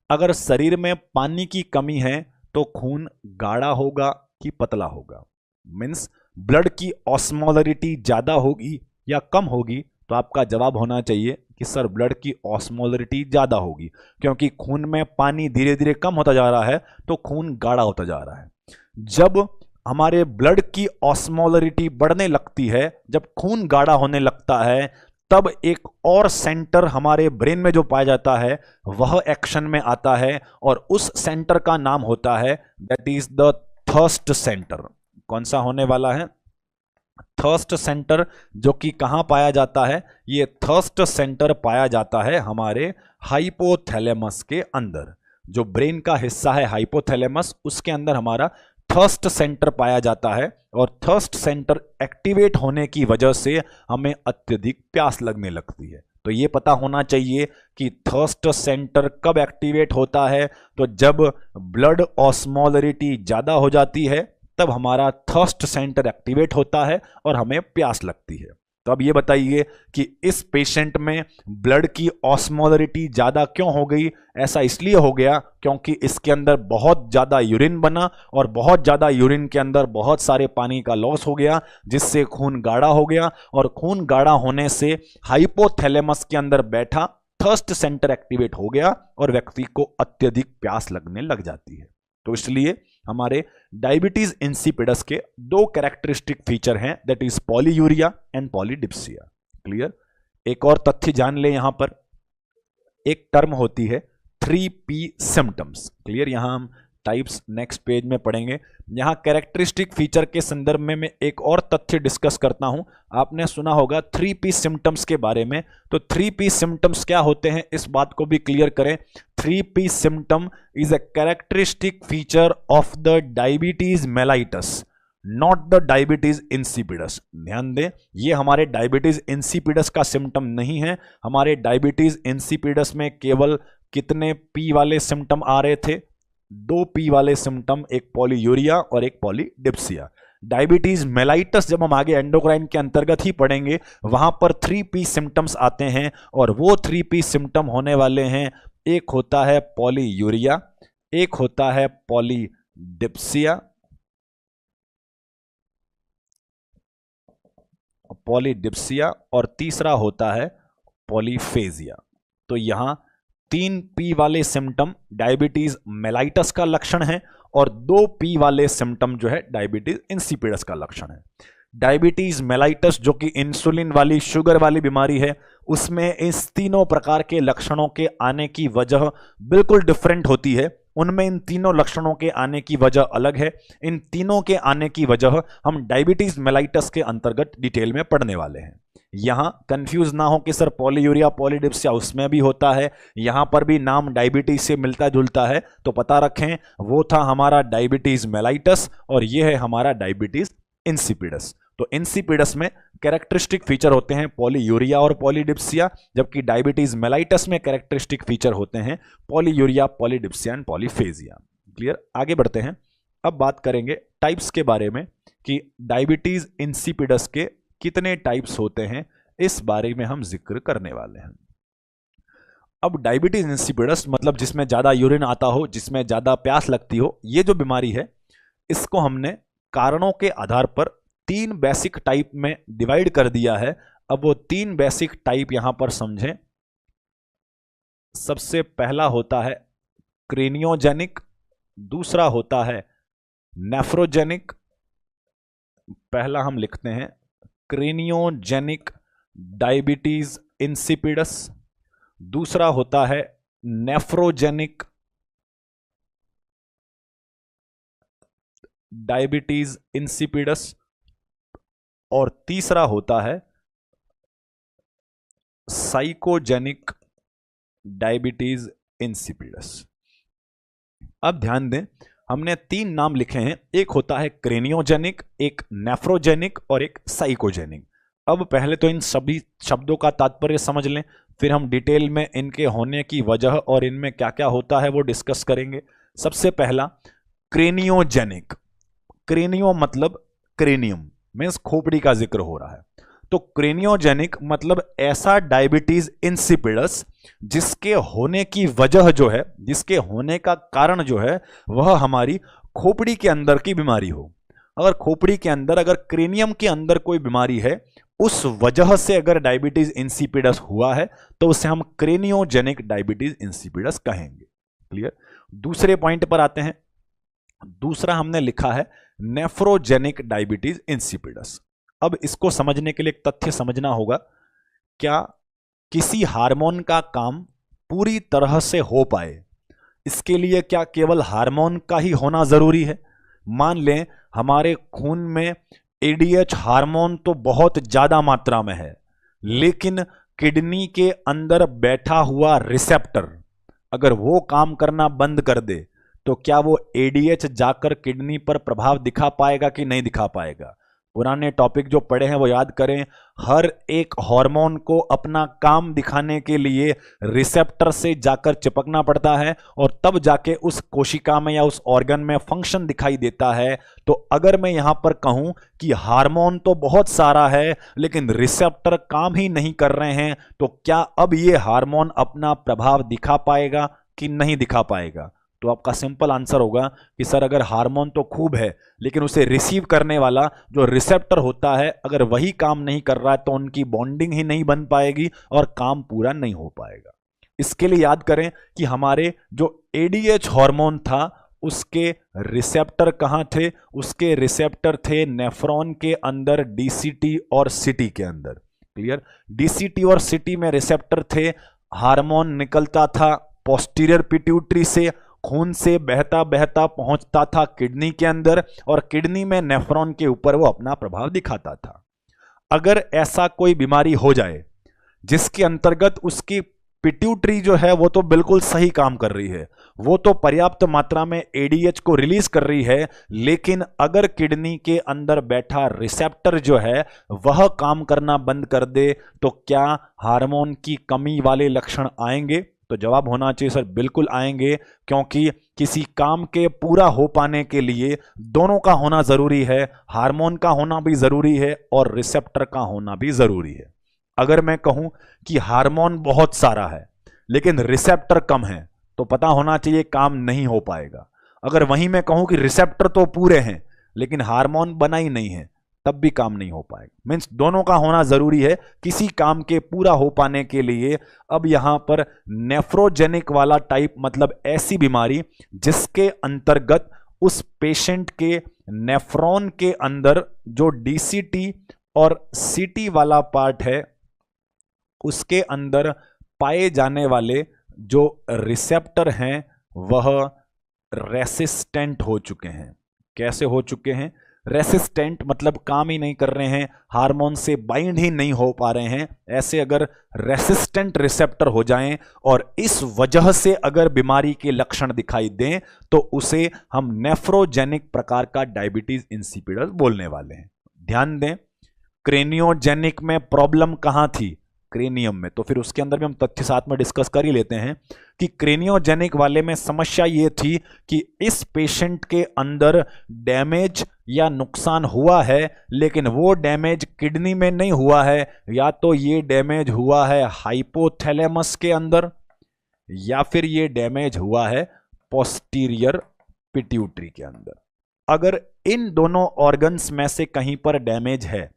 अगर शरीर में पानी की कमी है तो खून गाढ़ा होगा कि पतला होगा? मीन्स ब्लड की ऑस्मोलरिटी ज्यादा होगी या कम होगी? तो आपका जवाब होना चाहिए कि सर ब्लड की ऑस्मोलरिटी ज्यादा होगी, क्योंकि खून में पानी धीरे धीरे कम होता जा रहा है तो खून गाढ़ा होता जा रहा है। जब हमारे ब्लड की ऑस्मोलरिटी बढ़ने लगती है, जब खून गाढ़ा होने लगता है, तब एक और सेंटर हमारे ब्रेन में जो पाया जाता है वह एक्शन में आता है, और उस सेंटर का नाम होता है that is the thirst centre. कौन सा होने वाला है? थर्स्ट सेंटर, जो कि कहां पाया जाता है? ये थर्स्ट सेंटर पाया जाता है हमारे हाइपोथैलेमस के अंदर। जो ब्रेन का हिस्सा है हाइपोथैलेमस, उसके अंदर हमारा थर्स्ट सेंटर पाया जाता है, और थर्स्ट सेंटर एक्टिवेट होने की वजह से हमें अत्यधिक प्यास लगने लगती है। तो ये पता होना चाहिए कि थर्स्ट सेंटर कब एक्टिवेट होता है, तो जब ब्लड ऑस्मोलरिटी ज्यादा हो जाती है तब हमारा थर्स्ट सेंटर एक्टिवेट होता है और हमें प्यास लगती है। तो अब ये बताइए कि इस पेशेंट में ब्लड की ऑस्मोलरिटी ज्यादा क्यों हो गई? ऐसा इसलिए हो गया क्योंकि इसके अंदर बहुत ज्यादा यूरिन बना, और बहुत ज्यादा यूरिन के अंदर बहुत सारे पानी का लॉस हो गया, जिससे खून गाढ़ा हो गया, और खून गाढ़ा होने से हाइपोथैलेमस के अंदर बैठा थर्स्ट सेंटर एक्टिवेट हो गया और व्यक्ति को अत्यधिक प्यास लगने लग जाती है। तो इसलिए हमारे डायबिटीज इंसिपिडस के दो कैरेक्टरिस्टिक फीचर हैं, that is polyuria and polydipsia. Clear? एक और तथ्य जान ले, यहां पर एक टर्म होती है 3P सिम्टम्स। क्लियर? यहां हम टाइप्स नेक्स्ट पेज में पढ़ेंगे। यहां कैरेक्टरिस्टिक फीचर के संदर्भ में मैं एक और तथ्य डिस्कस करता हूं। आपने सुना होगा 3P सिम्टम्स के बारे में, तो 3P सिम्टम्स क्या होते हैं इस बात को भी क्लियर करें। 3P symptom is a characteristic feature of the diabetes mellitus, not the diabetes insipidus. ध्यान दें, ये हमारे डायबिटीज इंसिपिडस का सिम्टम नहीं है। हमारे डायबिटीज इंसिपिडस में केवल कितने P वाले सिम्टम आ रहे थे? 2 P वाले सिम्टम, एक पॉलीयूरिया और एक पॉलीडिप्सिया। डायबिटीज मेलाइटस जब हम आगे एंडोक्राइन के अंतर्गत ही पढ़ेंगे, वहां पर 3P सिम्टम्स आते हैं, और वो 3P सिम्टम होने वाले हैं, एक होता है पॉलीयूरिया, एक होता है पॉलीडिप्सिया, और तीसरा होता है पॉलीफेजिया। तो यहां 3P वाले सिम्टम डायबिटीज मेलाइटस का लक्षण है, और 2P वाले सिम्टम जो है डायबिटीज इंसिपिडस का लक्षण है। डायबिटीज मेलाइटस जो कि इंसुलिन वाली, शुगर वाली बीमारी है, उसमें इस तीनों प्रकार के लक्षणों के आने की वजह बिल्कुल डिफरेंट होती है। उनमें इन तीनों लक्षणों के आने की वजह अलग है। इन तीनों के आने की वजह हम डायबिटीज मेलाइटस के अंतर्गत डिटेल में पढ़ने वाले हैं। यहां कंफ्यूज ना हो कि सर पॉलीयूरिया पॉलीडिप्सिया उसमें भी होता है, यहां पर भी नाम डायबिटीज से मिलता जुलता है, तो पता रखें वो था हमारा डायबिटीज मेलाइटस और यह है हमारा डायबिटीज इंसिपिडस। तो इंसिपिडस में कैरेक्टरिस्टिक फीचर होते हैं पॉलीयूरिया और पॉलीडिप्सिया, जबकि डायबिटीज मेलाइटस में कैरेक्टरिस्टिक फीचर होते हैं polyuria polydipsia and polyphagia. Clear? आगे बढ़ते हैं। अब बात करेंगे टाइप्स के बारे में कि डायबिटीज इंसिपिडस के कितने टाइप्स होते हैं, इस बारे में हम जिक्र करने वाले हैं। अब डायबिटीज इंसिपिडस मतलब जिसमें ज्यादा यूरिन आता हो, जिसमें ज्यादा प्यास लगती हो, ये जो बीमारी है इसको हमने कारणों के आधार पर 3 बेसिक टाइप में डिवाइड कर दिया है। अब वो 3 बेसिक टाइप यहां पर समझें। सबसे पहला होता है क्रेनियोजेनिक, दूसरा होता है नेफ्रोजेनिक। पहला हम लिखते हैं क्रेनियोजेनिक डायबिटीज इंसिपिडस, दूसरा होता है नेफ्रोजेनिक डायबिटीज इंसिपिडस और तीसरा होता है साइकोजेनिक डायबिटीज इंसिपिडस। अब ध्यान दें, हमने 3 नाम लिखे हैं, एक होता है क्रेनियोजेनिक, एक नेफ्रोजेनिक और एक साइकोजेनिक। अब पहले तो इन सभी शब्दों का तात्पर्य समझ लें, फिर हम डिटेल में इनके होने की वजह और इनमें क्या क्या होता है वो डिस्कस करेंगे। सबसे पहला क्रेनियोजेनिक। क्रेनियो मतलब क्रेनियम, मीन्स खोपड़ी का जिक्र हो रहा है। तो क्रेनियोजेनिक मतलब ऐसा डायबिटीज इंसिपिडस जिसके होने की वजह जो है, जिसके होने का कारण जो है वह हमारी खोपड़ी के अंदर की बीमारी हो। अगर खोपड़ी के अंदर, अगर क्रेनियम के अंदर कोई बीमारी है, उस वजह से अगर डायबिटीज इंसिपिडस हुआ है तो उसे हम क्रेनियोजेनिक डायबिटीज इंसिपिडस कहेंगे। क्लियर? दूसरे पॉइंट पर आते हैं। दूसरा हमने लिखा है नेफ्रोजेनिक डायबिटीज इंसिपिडस। अब इसको समझने के लिए एक तथ्य समझना होगा, क्या किसी हार्मोन का काम पूरी तरह से हो पाए, इसके लिए क्या केवल हार्मोन का ही होना जरूरी है? मान लें हमारे खून में एडीएच हार्मोन तो बहुत ज्यादा मात्रा में है, लेकिन किडनी के अंदर बैठा हुआ रिसेप्टर अगर वो काम करना बंद कर दे तो क्या वो एडीएच जाकर किडनी पर प्रभाव दिखा पाएगा कि नहीं दिखा पाएगा? पुराने टॉपिक जो पढ़े हैं वो याद करें। हर एक हार्मोन को अपना काम दिखाने के लिए रिसेप्टर से जाकर चिपकना पड़ता है और तब जाके उस कोशिका में या उस ऑर्गन में फंक्शन दिखाई देता है। तो अगर मैं यहां पर कहूं कि हार्मोन तो बहुत सारा है लेकिन रिसेप्टर काम ही नहीं कर रहे हैं, तो क्या अब ये हार्मोन अपना प्रभाव दिखा पाएगा कि नहीं दिखा पाएगा? तो आपका सिंपल आंसर होगा कि सर अगर हार्मोन तो खूब है लेकिन उसे रिसीव करने वाला जो रिसेप्टर होता है अगर वही काम नहीं कर रहा है तो उनकी बॉन्डिंग ही नहीं बन पाएगी और काम पूरा नहीं हो पाएगा। इसके लिए याद करें कि हमारे जो एडीएच हार्मोन था उसके रिसेप्टर कहां थे? उसके रिसेप्टर थे नेफ्रॉन के अंदर, डीसीटी और सिटी के अंदर। क्लियर? डीसीटी और सिटी में रिसेप्टर थे। हार्मोन निकलता था पोस्टीरियर पिट्यूटरी से, खून से बहता बहता पहुंचता था किडनी के अंदर और किडनी में नेफ्रॉन के ऊपर वो अपना प्रभाव दिखाता था। अगर ऐसा कोई बीमारी हो जाए जिसके अंतर्गत उसकी पिट्यूटरी जो है वो तो बिल्कुल सही काम कर रही है, वो तो पर्याप्त मात्रा में एडीएच को रिलीज कर रही है, लेकिन अगर किडनी के अंदर बैठा रिसेप्टर जो है वह काम करना बंद कर दे तो क्या हार्मोन की कमी वाले लक्षण आएंगे? तो जवाब होना चाहिए सर बिल्कुल आएंगे, क्योंकि किसी काम के पूरा हो पाने के लिए दोनों का होना जरूरी है। हार्मोन का होना भी जरूरी है और रिसेप्टर का होना भी जरूरी है। अगर मैं कहूं कि हार्मोन बहुत सारा है लेकिन रिसेप्टर कम है तो पता होना चाहिए काम नहीं हो पाएगा। अगर वहीं मैं कहूं कि रिसेप्टर तो पूरे हैं लेकिन हार्मोन बना ही नहीं है, तब भी काम नहीं हो पाएगा। मीन्स दोनों का होना जरूरी है किसी काम के पूरा हो पाने के लिए। अब यहां पर नेफ्रोजेनिक वाला टाइप मतलब ऐसी बीमारी जिसके अंतर्गत उस पेशेंट के नेफ्रॉन के अंदर जो डीसीटी और सीटी वाला पार्ट है उसके अंदर पाए जाने वाले जो रिसेप्टर हैं वह रेसिस्टेंट हो चुके हैं। कैसे हो चुके हैं? रेसिस्टेंट मतलब काम ही नहीं कर रहे हैं, हार्मोन से बाइंड ही नहीं हो पा रहे हैं। ऐसे अगर रेसिस्टेंट रिसेप्टर हो जाएं और इस वजह से अगर बीमारी के लक्षण दिखाई दें तो उसे हम नेफ्रोजेनिक प्रकार का डायबिटीज इंसिपिडस बोलने वाले हैं। ध्यान दें, क्रेनियोजेनिक में प्रॉब्लम कहां थी? क्रेनियम में। तो फिर उसके अंदर भी हम तथ्य साथ में डिस्कस कर ही लेते हैं कि क्रेनियोजेनिक वाले में समस्या ये थी कि इस पेशेंट के अंदर डैमेज या नुकसान हुआ है, लेकिन वो डैमेज किडनी में नहीं हुआ है, या तो ये डैमेज हुआ है हाइपोथैलेमस के अंदर या फिर ये डैमेज हुआ है पोस्टीरियर पिट्यूटरी के अंदर। अगर इन दोनों ऑर्गन्स में से कहीं पर डैमेज है,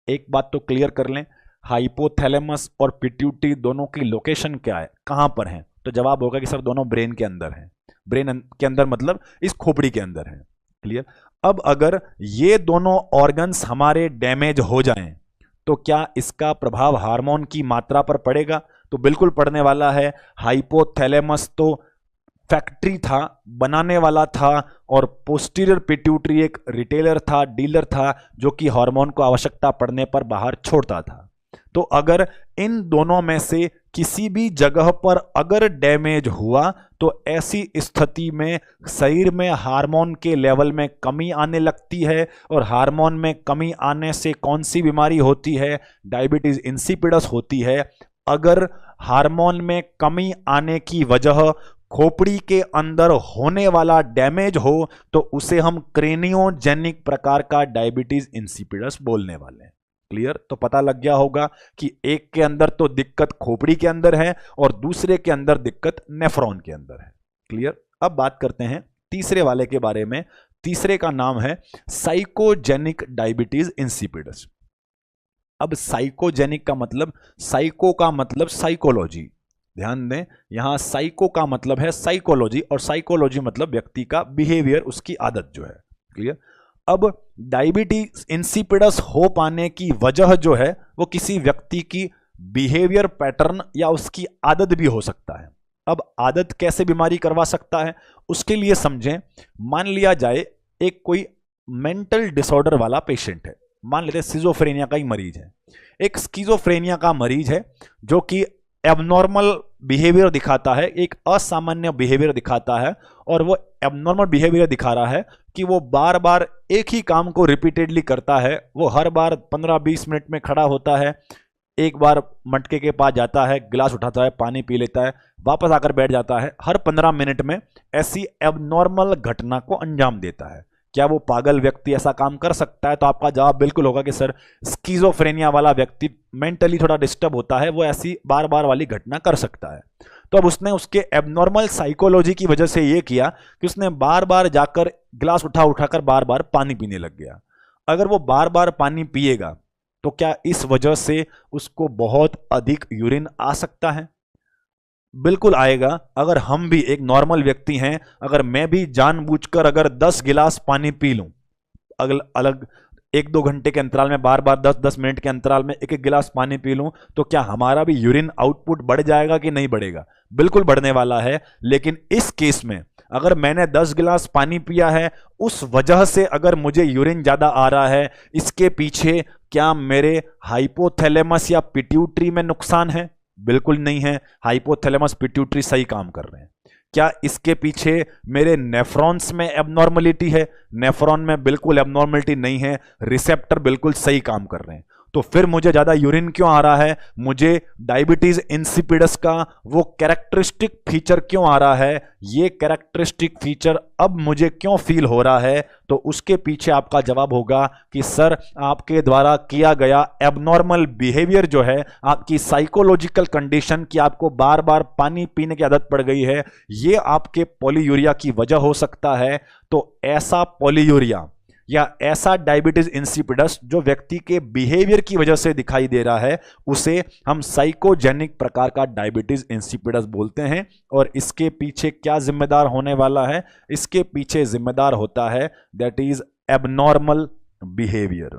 एक बात तो क्लियर कर लें, हाइपोथैलेमस और पिट्यूटरी दोनों की लोकेशन क्या है, कहां पर है? तो जवाब होगा कि सर दोनों ब्रेन के अंदर है। ब्रेन के अंदर मतलब इस खोपड़ी के अंदर है। क्लियर? अब अगर ये दोनों ऑर्गन्स हमारे डैमेज हो जाएं तो क्या इसका प्रभाव हार्मोन की मात्रा पर पड़ेगा? तो बिल्कुल पड़ने वाला है। हाइपोथैलेमस तो फैक्ट्री था, बनाने वाला था, और पोस्टीरियर पिट्यूटरी एक रिटेलर था, डीलर था, जो कि हार्मोन को आवश्यकता पड़ने पर बाहर छोड़ता था। तो अगर इन दोनों में से किसी भी जगह पर अगर डैमेज हुआ तो ऐसी स्थिति में शरीर में हार्मोन के लेवल में कमी आने लगती है, और हार्मोन में कमी आने से कौन सी बीमारी होती है? डायबिटीज इंसिपिडस होती है। अगर हार्मोन में कमी आने की वजह खोपड़ी के अंदर होने वाला डैमेज हो तो उसे हम क्रेनियोजेनिक प्रकार का डायबिटीज इंसिपिडस बोलने वाले हैं। क्लियर? तो पता लग गया होगा कि एक के अंदर तो दिक्कत खोपड़ी के अंदर है और दूसरे के अंदर दिक्कत नेफ्रॉन के अंदर है। क्लियर? अब बात करते हैं तीसरे वाले के बारे में। तीसरे का नाम है साइकोजेनिक डायबिटीज इंसिपिडस। अब साइकोजेनिक का मतलब, साइको का मतलब साइकोलॉजी। ध्यान दें, यहां साइको का मतलब है साइकोलॉजी, और साइकोलॉजी मतलब व्यक्ति का बिहेवियर, उसकी आदत जो है। क्लियर? अब डायबिटीज इंसिपिडस हो पाने की वजह जो है वो किसी व्यक्ति की बिहेवियर पैटर्न या उसकी आदत भी हो सकता है। अब आदत कैसे बीमारी करवा सकता है उसके लिए समझें। मान लिया जाए एक कोई मेंटल डिसऑर्डर वाला पेशेंट है, मान लेते हैं स्किज़ोफ्रेनिया का ही मरीज है। एक स्किज़ोफ्रेनिया का मरीज है जो कि एबनॉर्मल बिहेवियर दिखाता है, एक असामान्य बिहेवियर दिखाता है, और वो एबनॉर्मल बिहेवियर दिखा रहा है कि वो बार बार एक ही काम को रिपीटेडली करता है। वो हर बार 15-20 मिनट में खड़ा होता है, एक बार मटके के पास जाता है, गिलास उठाता है, पानी पी लेता है, वापस आकर बैठ जाता है। हर 15 मिनट में ऐसी एबनॉर्मल घटना को अंजाम देता है। क्या वो पागल व्यक्ति ऐसा काम कर सकता है? तो आपका जवाब बिल्कुल होगा कि सर स्किज़ोफ्रेनिया वाला व्यक्ति मेंटली थोड़ा डिस्टर्ब होता है, वो ऐसी बार बार वाली घटना कर सकता है। तो अब उसने उसके एबनॉर्मल साइकोलॉजी की वजह से ये किया कि उसने बार बार जाकर गिलास उठाकर बार बार पानी पीने लग गया। अगर वो बार बार पानी पिएगा तो क्या इस वजह से उसको बहुत अधिक यूरिन आ सकता है? बिल्कुल आएगा। अगर हम भी एक नॉर्मल व्यक्ति हैं, अगर मैं भी जानबूझकर अगर 10 गिलास पानी पी लूं अलग 1-2 घंटे के अंतराल में, बार बार 10-10 मिनट के अंतराल में एक एक गिलास पानी पी लूं, तो क्या हमारा भी यूरिन आउटपुट बढ़ जाएगा कि नहीं बढ़ेगा? बिल्कुल बढ़ने वाला है। लेकिन इस केस में अगर मैंने 10 गिलास पानी पिया है, उस वजह से अगर मुझे यूरिन ज्यादा आ रहा है, इसके पीछे क्या मेरे हाइपोथैलेमस या पिट्यूटरी में नुकसान है? बिल्कुल नहीं है। हाइपोथैलेमस पिट्यूटरी सही काम कर रहे हैं। क्या इसके पीछे मेरे नेफ्रॉन्स में एबनॉर्मलिटी है? नेफ्रॉन में बिल्कुल एबनॉर्मलिटी नहीं है, रिसेप्टर बिल्कुल सही काम कर रहे हैं। तो फिर मुझे ज्यादा यूरिन क्यों आ रहा है? मुझे डायबिटीज इंसिपिडस का वो कैरेक्टरिस्टिक फीचर क्यों आ रहा है? ये कैरेक्टरिस्टिक फीचर अब मुझे क्यों फील हो रहा है? तो उसके पीछे आपका जवाब होगा कि सर आपके द्वारा किया गया एबनॉर्मल बिहेवियर जो है, आपकी साइकोलॉजिकल कंडीशन की आपको बार बार पानी पीने की आदत पड़ गई है, ये आपके पॉलीयूरिया की वजह हो सकता है। तो ऐसा पॉलीयूरिया या ऐसा डायबिटीज इंसिपिडस जो व्यक्ति के बिहेवियर की वजह से दिखाई दे रहा है, उसे हम साइकोजेनिक प्रकार का डायबिटीज इंसिपिडस बोलते हैं। और इसके पीछे क्या जिम्मेदार होने वाला है? इसके पीछे जिम्मेदार होता है that is abnormal behaviour.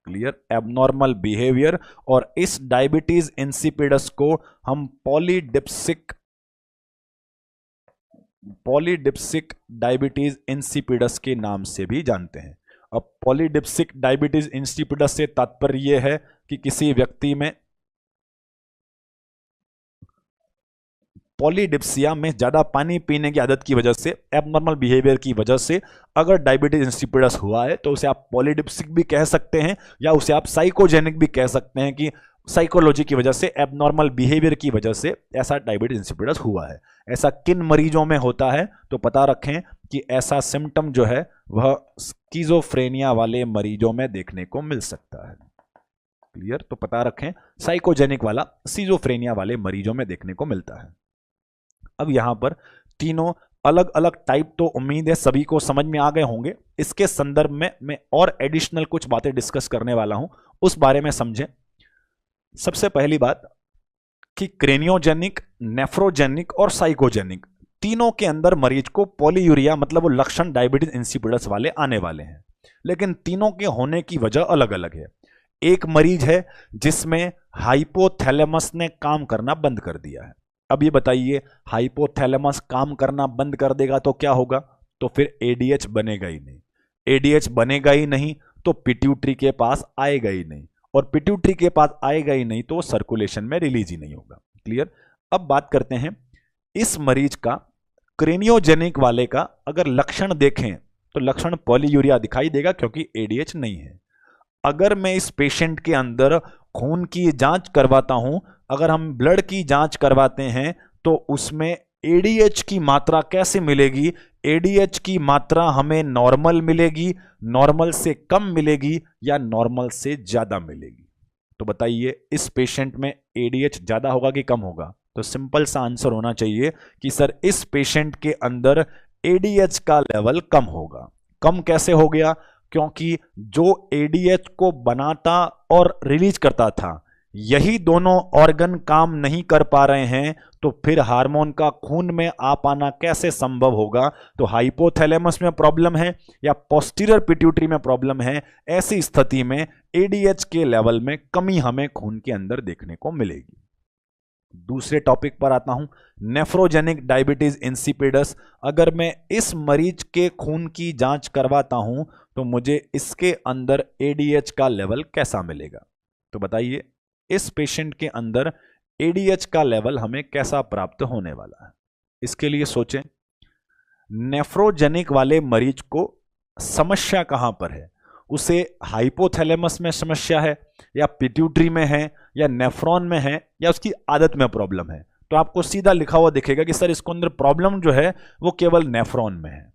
Clear, abnormal behaviour. और इस डायबिटीज इंसिपिडस को हम पॉलीडिप्सिक डायबिटीज इंसिपिडस के नाम से भी जानते हैं। अब पॉलीडिप्सिक डायबिटीज इंसिपिडस से तात्पर्य यह है कि किसी व्यक्ति में पॉलीडिप्सिया में ज्यादा पानी पीने की आदत की वजह से, एबनॉर्मल बिहेवियर की वजह से अगर डायबिटीज इंसिपिडस हुआ है तो उसे आप पॉलीडिप्सिक भी कह सकते हैं, या उसे आप साइकोजेनिक भी कह सकते हैं कि साइकोलॉजी की वजह से, एबनॉर्मल बिहेवियर की वजह से ऐसा डायबिटीज इंसिपिडस हुआ है। ऐसा किन मरीजों में होता है तो पता रखें कि ऐसा सिम्टम जो है वह स्किज़ोफ्रेनिया वाले मरीजों में देखने को मिल सकता है। क्लियर, तो पता रखें साइकोजेनिक वाला स्किज़ोफ्रेनिया वाले मरीजों में देखने को मिलता है। अब यहां पर तीनों अलग अलग टाइप तो उम्मीद है सभी को समझ में आ गए होंगे। इसके संदर्भ में मैं और एडिशनल कुछ बातें डिस्कस करने वाला हूं, उस बारे में समझें। सबसे पहली बात कि क्रेनियोजेनिक, नेफ्रोजेनिक और साइकोजेनिक तीनों के अंदर मरीज को पॉलीयूरिया मतलब वो लक्षण डायबिटीज इंसिपिडस वाले आने वाले हैं, लेकिन तीनों के होने की वजह अलग अलग है। एक मरीज है जिसमें हाइपोथैलेमस ने काम करना बंद कर दिया है। अब ये बताइए, हाइपोथैलेमस काम करना बंद कर देगा तो क्या होगा? तो फिर एडीएच बनेगा ही नहीं। एडीएच बनेगा ही नहीं तो पिट्यूटरी के पास आएगा ही नहीं, और पिट्यूटरी के पास आएगा ही नहीं तो सर्कुलेशन में रिलीज ही नहीं होगा। क्लियर। अब बात करते हैं इस मरीज का, क्रेनियोजेनिक वाले का अगर लक्षण देखें तो लक्षण पॉलीयूरिया दिखाई देगा क्योंकि एडीएच नहीं है। अगर मैं इस पेशेंट के अंदर खून की जांच करवाता हूं, अगर हम ब्लड की जांच करवाते हैं तो उसमें एडीएच की मात्रा कैसे मिलेगी? एडीएच की मात्रा हमें नॉर्मल मिलेगी, नॉर्मल से कम मिलेगी या नॉर्मल से ज्यादा मिलेगी? तो बताइए इस पेशेंट में एडीएच ज्यादा होगा कि कम होगा? तो सिंपल सा आंसर होना चाहिए कि सर इस पेशेंट के अंदर एडीएच का लेवल कम होगा। कम कैसे हो गया? क्योंकि जो एडीएच को बनाता और रिलीज करता था, यही दोनों ऑर्गन काम नहीं कर पा रहे हैं, तो फिर हार्मोन का खून में आ पाना कैसे संभव होगा? तो हाइपोथैलेमस में प्रॉब्लम है या पोस्टीरियर पिट्यूटरी में प्रॉब्लम है, ऐसी स्थिति में एडीएच के लेवल में कमी हमें खून के अंदर देखने को मिलेगी। दूसरे टॉपिक पर आता हूं, नेफ्रोजेनिक डायबिटीज इंसिपिडस। अगर मैं इस मरीज के खून की जांच करवाता हूं तो मुझे इसके अंदर एडीएच का लेवल कैसा मिलेगा? तो बताइए इस पेशेंट के अंदर एडीएच का लेवल हमें कैसा प्राप्त होने वाला है? इसके लिए सोचें। नेफ्रोजेनिक वाले मरीज को समस्या कहां पर है? उसे हाइपोथैलेमस में समस्या है या पिट्यूटरी में है या नेफ्रॉन में है या उसकी आदत में प्रॉब्लम है? तो आपको सीधा लिखा हुआ दिखेगा कि सर इसको अंदर प्रॉब्लम जो है वो केवल नेफ्रॉन में है।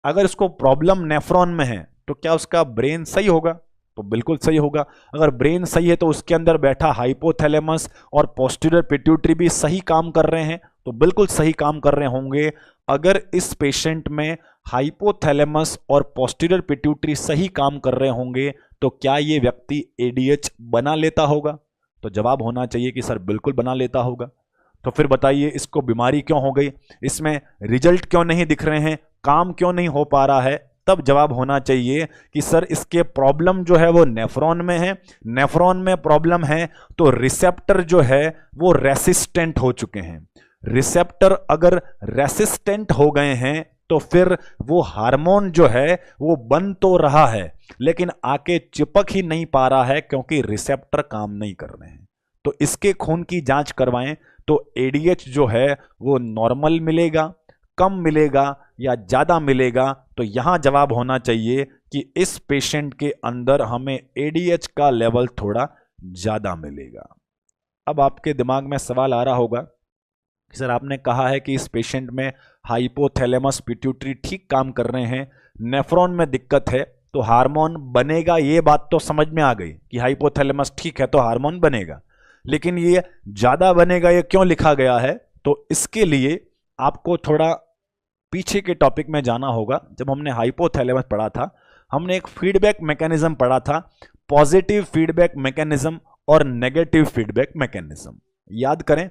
अगर इसको प्रॉब्लम नेफ्रॉन में है तो क्या उसका ब्रेन सही होगा? तो बिल्कुल सही होगा। अगर ब्रेन सही है तो उसके अंदर बैठा हाइपोथैलेमस और पोस्टीरियर पिट्यूटरी भी सही काम कर रहे हैं, तो बिल्कुल सही काम कर रहे होंगे। अगर इस पेशेंट में हाइपोथैलेमस और पोस्टीरियर पिट्यूटरी सही काम कर रहे होंगे तो क्या ये व्यक्ति एडीएच बना लेता होगा? तो जवाब होना चाहिए कि सर बिल्कुल बना लेता होगा। तो फिर बताइए इसको बीमारी क्यों हो गई? इसमें रिजल्ट क्यों नहीं दिख रहे हैं? काम क्यों नहीं हो पा रहा है? तब जवाब होना चाहिए कि सर इसके प्रॉब्लम जो है वो नेफ्रॉन में है। नेफ्रॉन में प्रॉब्लम है तो रिसेप्टर जो है वो रेसिस्टेंट हो चुके हैं। रिसेप्टर अगर रेसिस्टेंट हो गए हैं तो फिर वो हार्मोन जो है वो बन तो रहा है लेकिन आके चिपक ही नहीं पा रहा है क्योंकि रिसेप्टर काम नहीं कर रहे हैं। तो इसके खून की जांच करवाएं तो एडीएच जो है वो नॉर्मल मिलेगा, कम मिलेगा या ज्यादा मिलेगा? तो यहां जवाब होना चाहिए कि इस पेशेंट के अंदर हमें एडीएच का लेवल थोड़ा ज्यादा मिलेगा। अब आपके दिमाग में सवाल आ रहा होगा कि सर आपने कहा है कि इस पेशेंट में हाइपोथैलेमस पिट्यूटरी ठीक काम कर रहे हैं, नेफ्रॉन में दिक्कत है, तो हार्मोन बनेगा। ये बात तो समझ में आ गई कि हाइपोथैलेमस ठीक है तो हार्मोन बनेगा, लेकिन ये ज्यादा बनेगा ये क्यों लिखा गया है? तो इसके लिए आपको थोड़ा पीछे के टॉपिक में जाना होगा। जब हमने हाइपोथैलेमस पढ़ा था, हमने एक फीडबैक मैकेनिज्म पढ़ा था, पॉजिटिव फीडबैक मैकेनिज्म और नेगेटिव फीडबैक मैकेनिज्म। याद करें,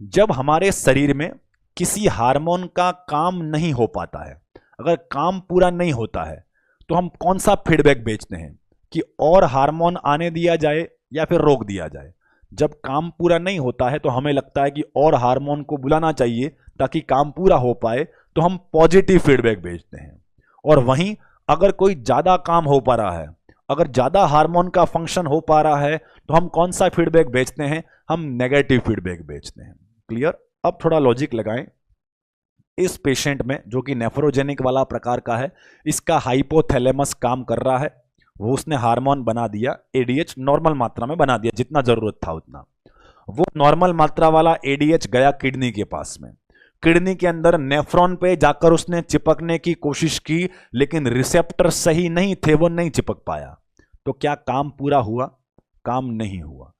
जब हमारे शरीर में किसी हार्मोन का काम नहीं हो पाता है, अगर काम पूरा नहीं होता है तो हम कौन सा फीडबैक भेजते हैं? कि और हार्मोन आने दिया जाए या फिर रोक दिया जाए। जब काम पूरा नहीं होता है तो हमें लगता है कि और हार्मोन को बुलाना चाहिए ताकि काम पूरा हो पाए, तो हम पॉजिटिव फीडबैक भेजते हैं। और वहीं अगर कोई ज्यादा काम हो पा रहा है, अगर ज्यादा हार्मोन का फंक्शन हो पा रहा है, तो हम कौन सा फीडबैक भेजते हैं? हम नेगेटिव फीडबैक भेजते हैं। क्लियर? अब थोड़ा लॉजिक लगाएं। इस पेशेंट में जो कि नेफ्रोजेनिक वाला प्रकार का है, इसका हाइपोथैलेमस काम कर रहा है, वो उसने हार्मोन बना दिया, एडीएच नॉर्मल मात्रा में बना दिया, जितना जरूरत था उतना। वो नॉर्मल मात्रा वाला एडीएच गया किडनी के पास में, किडनी के अंदर नेफ्रॉन पे जाकर उसने चिपकने की कोशिश की, लेकिन रिसेप्टर सही नहीं थे, वो नहीं चिपक पाया। तो क्या काम पूरा हुआ? काम नहीं हुआ।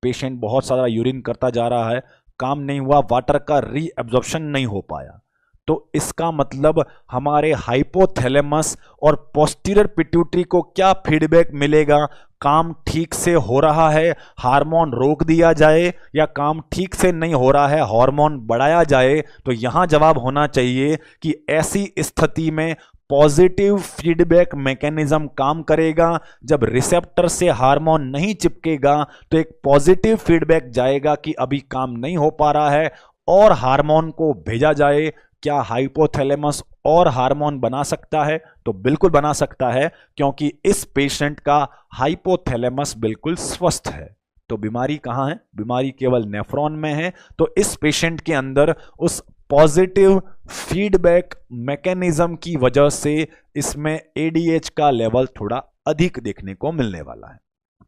पेशेंट बहुत सारा यूरिन करता जा रहा है, काम नहीं हुआ, वाटर का रीअब्जॉर्प्शन नहीं हो पाया। तो इसका मतलब हमारे हाइपोथैलेमस और पोस्टीरियर पिट्यूटरी को क्या फीडबैक मिलेगा? काम ठीक से हो रहा है, हार्मोन रोक दिया जाए, या काम ठीक से नहीं हो रहा है, हार्मोन बढ़ाया जाए? तो यहां जवाब होना चाहिए कि ऐसी स्थिति में पॉजिटिव फीडबैक मैकेनिज्म काम करेगा। जब रिसेप्टर से हार्मोन नहीं चिपकेगा तो एक पॉजिटिव फीडबैक जाएगा कि अभी काम नहीं हो पा रहा है और हार्मोन को भेजा जाए। क्या हाइपोथैलेमस और हार्मोन बना सकता है? तो बिल्कुल बना सकता है, क्योंकि इस पेशेंट का हाइपोथैलेमस बिल्कुल स्वस्थ है। तो बीमारी कहां है? बीमारी केवल नेफ्रॉन में है। तो इस पेशेंट के अंदर उस पॉजिटिव फीडबैक मैकेनिज्म की वजह से इसमें एडीएच का लेवल थोड़ा अधिक देखने को मिलने वाला है।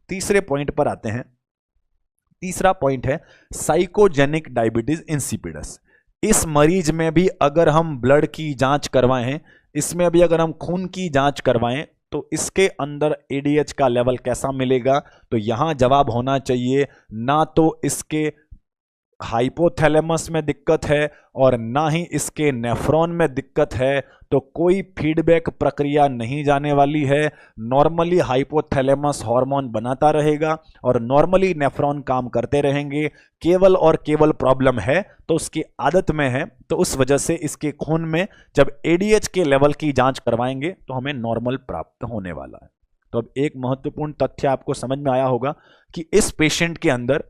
तीसरे पॉइंट पर आते हैं। तीसरा पॉइंट है साइकोजेनिक डायबिटीज इंसिपिडस। इस मरीज में भी अगर हम ब्लड की जांच करवाएं, इसमें भी अगर हम खून की जांच करवाएं, तो इसके अंदर एडीएच का लेवल कैसा मिलेगा? तो यहां जवाब होना चाहिए ना तो इसके हाइपोथैलेमस में दिक्कत है और ना ही इसके नेफ्रॉन में दिक्कत है, तो कोई फीडबैक प्रक्रिया नहीं जाने वाली है। नॉर्मली हाइपोथैलेमस हार्मोन बनाता रहेगा और नॉर्मली नेफ्रॉन काम करते रहेंगे। केवल और केवल प्रॉब्लम है तो उसकी आदत में है, तो उस वजह से इसके खून में जब एडीएच के लेवल की जांच करवाएंगे तो हमें नॉर्मल प्राप्त होने वाला है। तो अब एक महत्वपूर्ण तथ्य आपको समझ में आया होगा कि इस पेशेंट के अंदर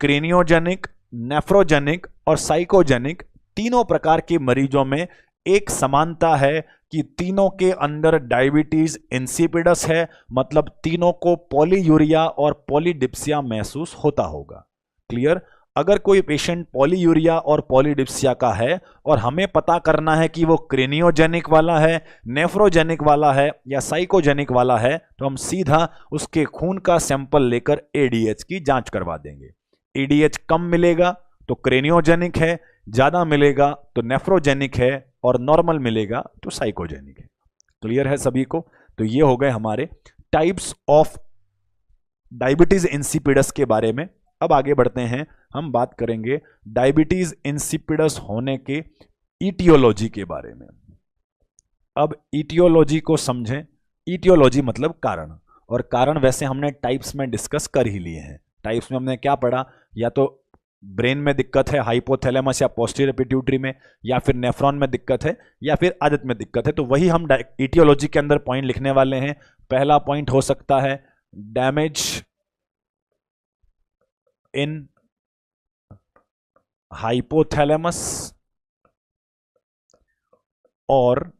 क्रेनियोजेनिक, नेफ्रोजेनिक और साइकोजेनिक तीनों प्रकार के मरीजों में एक समानता है कि तीनों के अंदर डायबिटीज इंसिपिडस है, मतलब तीनों को पॉलीयूरिया और पॉलीडिप्सिया महसूस होता होगा। क्लियर? अगर कोई पेशेंट पॉलीयूरिया और पॉलीडिप्सिया का है और हमें पता करना है कि वो क्रेनियोजेनिक वाला है, नेफ्रोजेनिक वाला है या साइकोजेनिक वाला है, तो हम सीधा उसके खून का सैंपल लेकर एडीएच की जांच करवा देंगे। एडीएच कम मिलेगा तो क्रेनियोजेनिक है, ज्यादा मिलेगा तो नेफ्रोजेनिक है, और नॉर्मल मिलेगा तो साइकोजेनिक है। क्लियर है सभी को? तो ये हो गए हमारे टाइप्स ऑफ डायबिटीज इंसिपिडस के बारे में। अब आगे बढ़ते हैं, हम बात करेंगे डायबिटीज इंसिपिडस होने के ईटियोलॉजी के बारे में। अब ईटियोलॉजी को समझें। ईटियोलॉजी मतलब कारण, और कारण वैसे हमने टाइप्स में डिस्कस कर ही लिए हैं। टाइप्स में हमने क्या पढ़ा? या तो ब्रेन में दिक्कत है, हाइपोथैलेमस या पोस्टीरियर पिट्यूटरी में, या फिर नेफ्रॉन में दिक्कत है, या फिर आदत में दिक्कत है। तो वही हम ईटियोलॉजी के अंदर पॉइंट लिखने वाले हैं। पहला पॉइंट हो सकता है डैमेज इन हाइपोथैलेमस और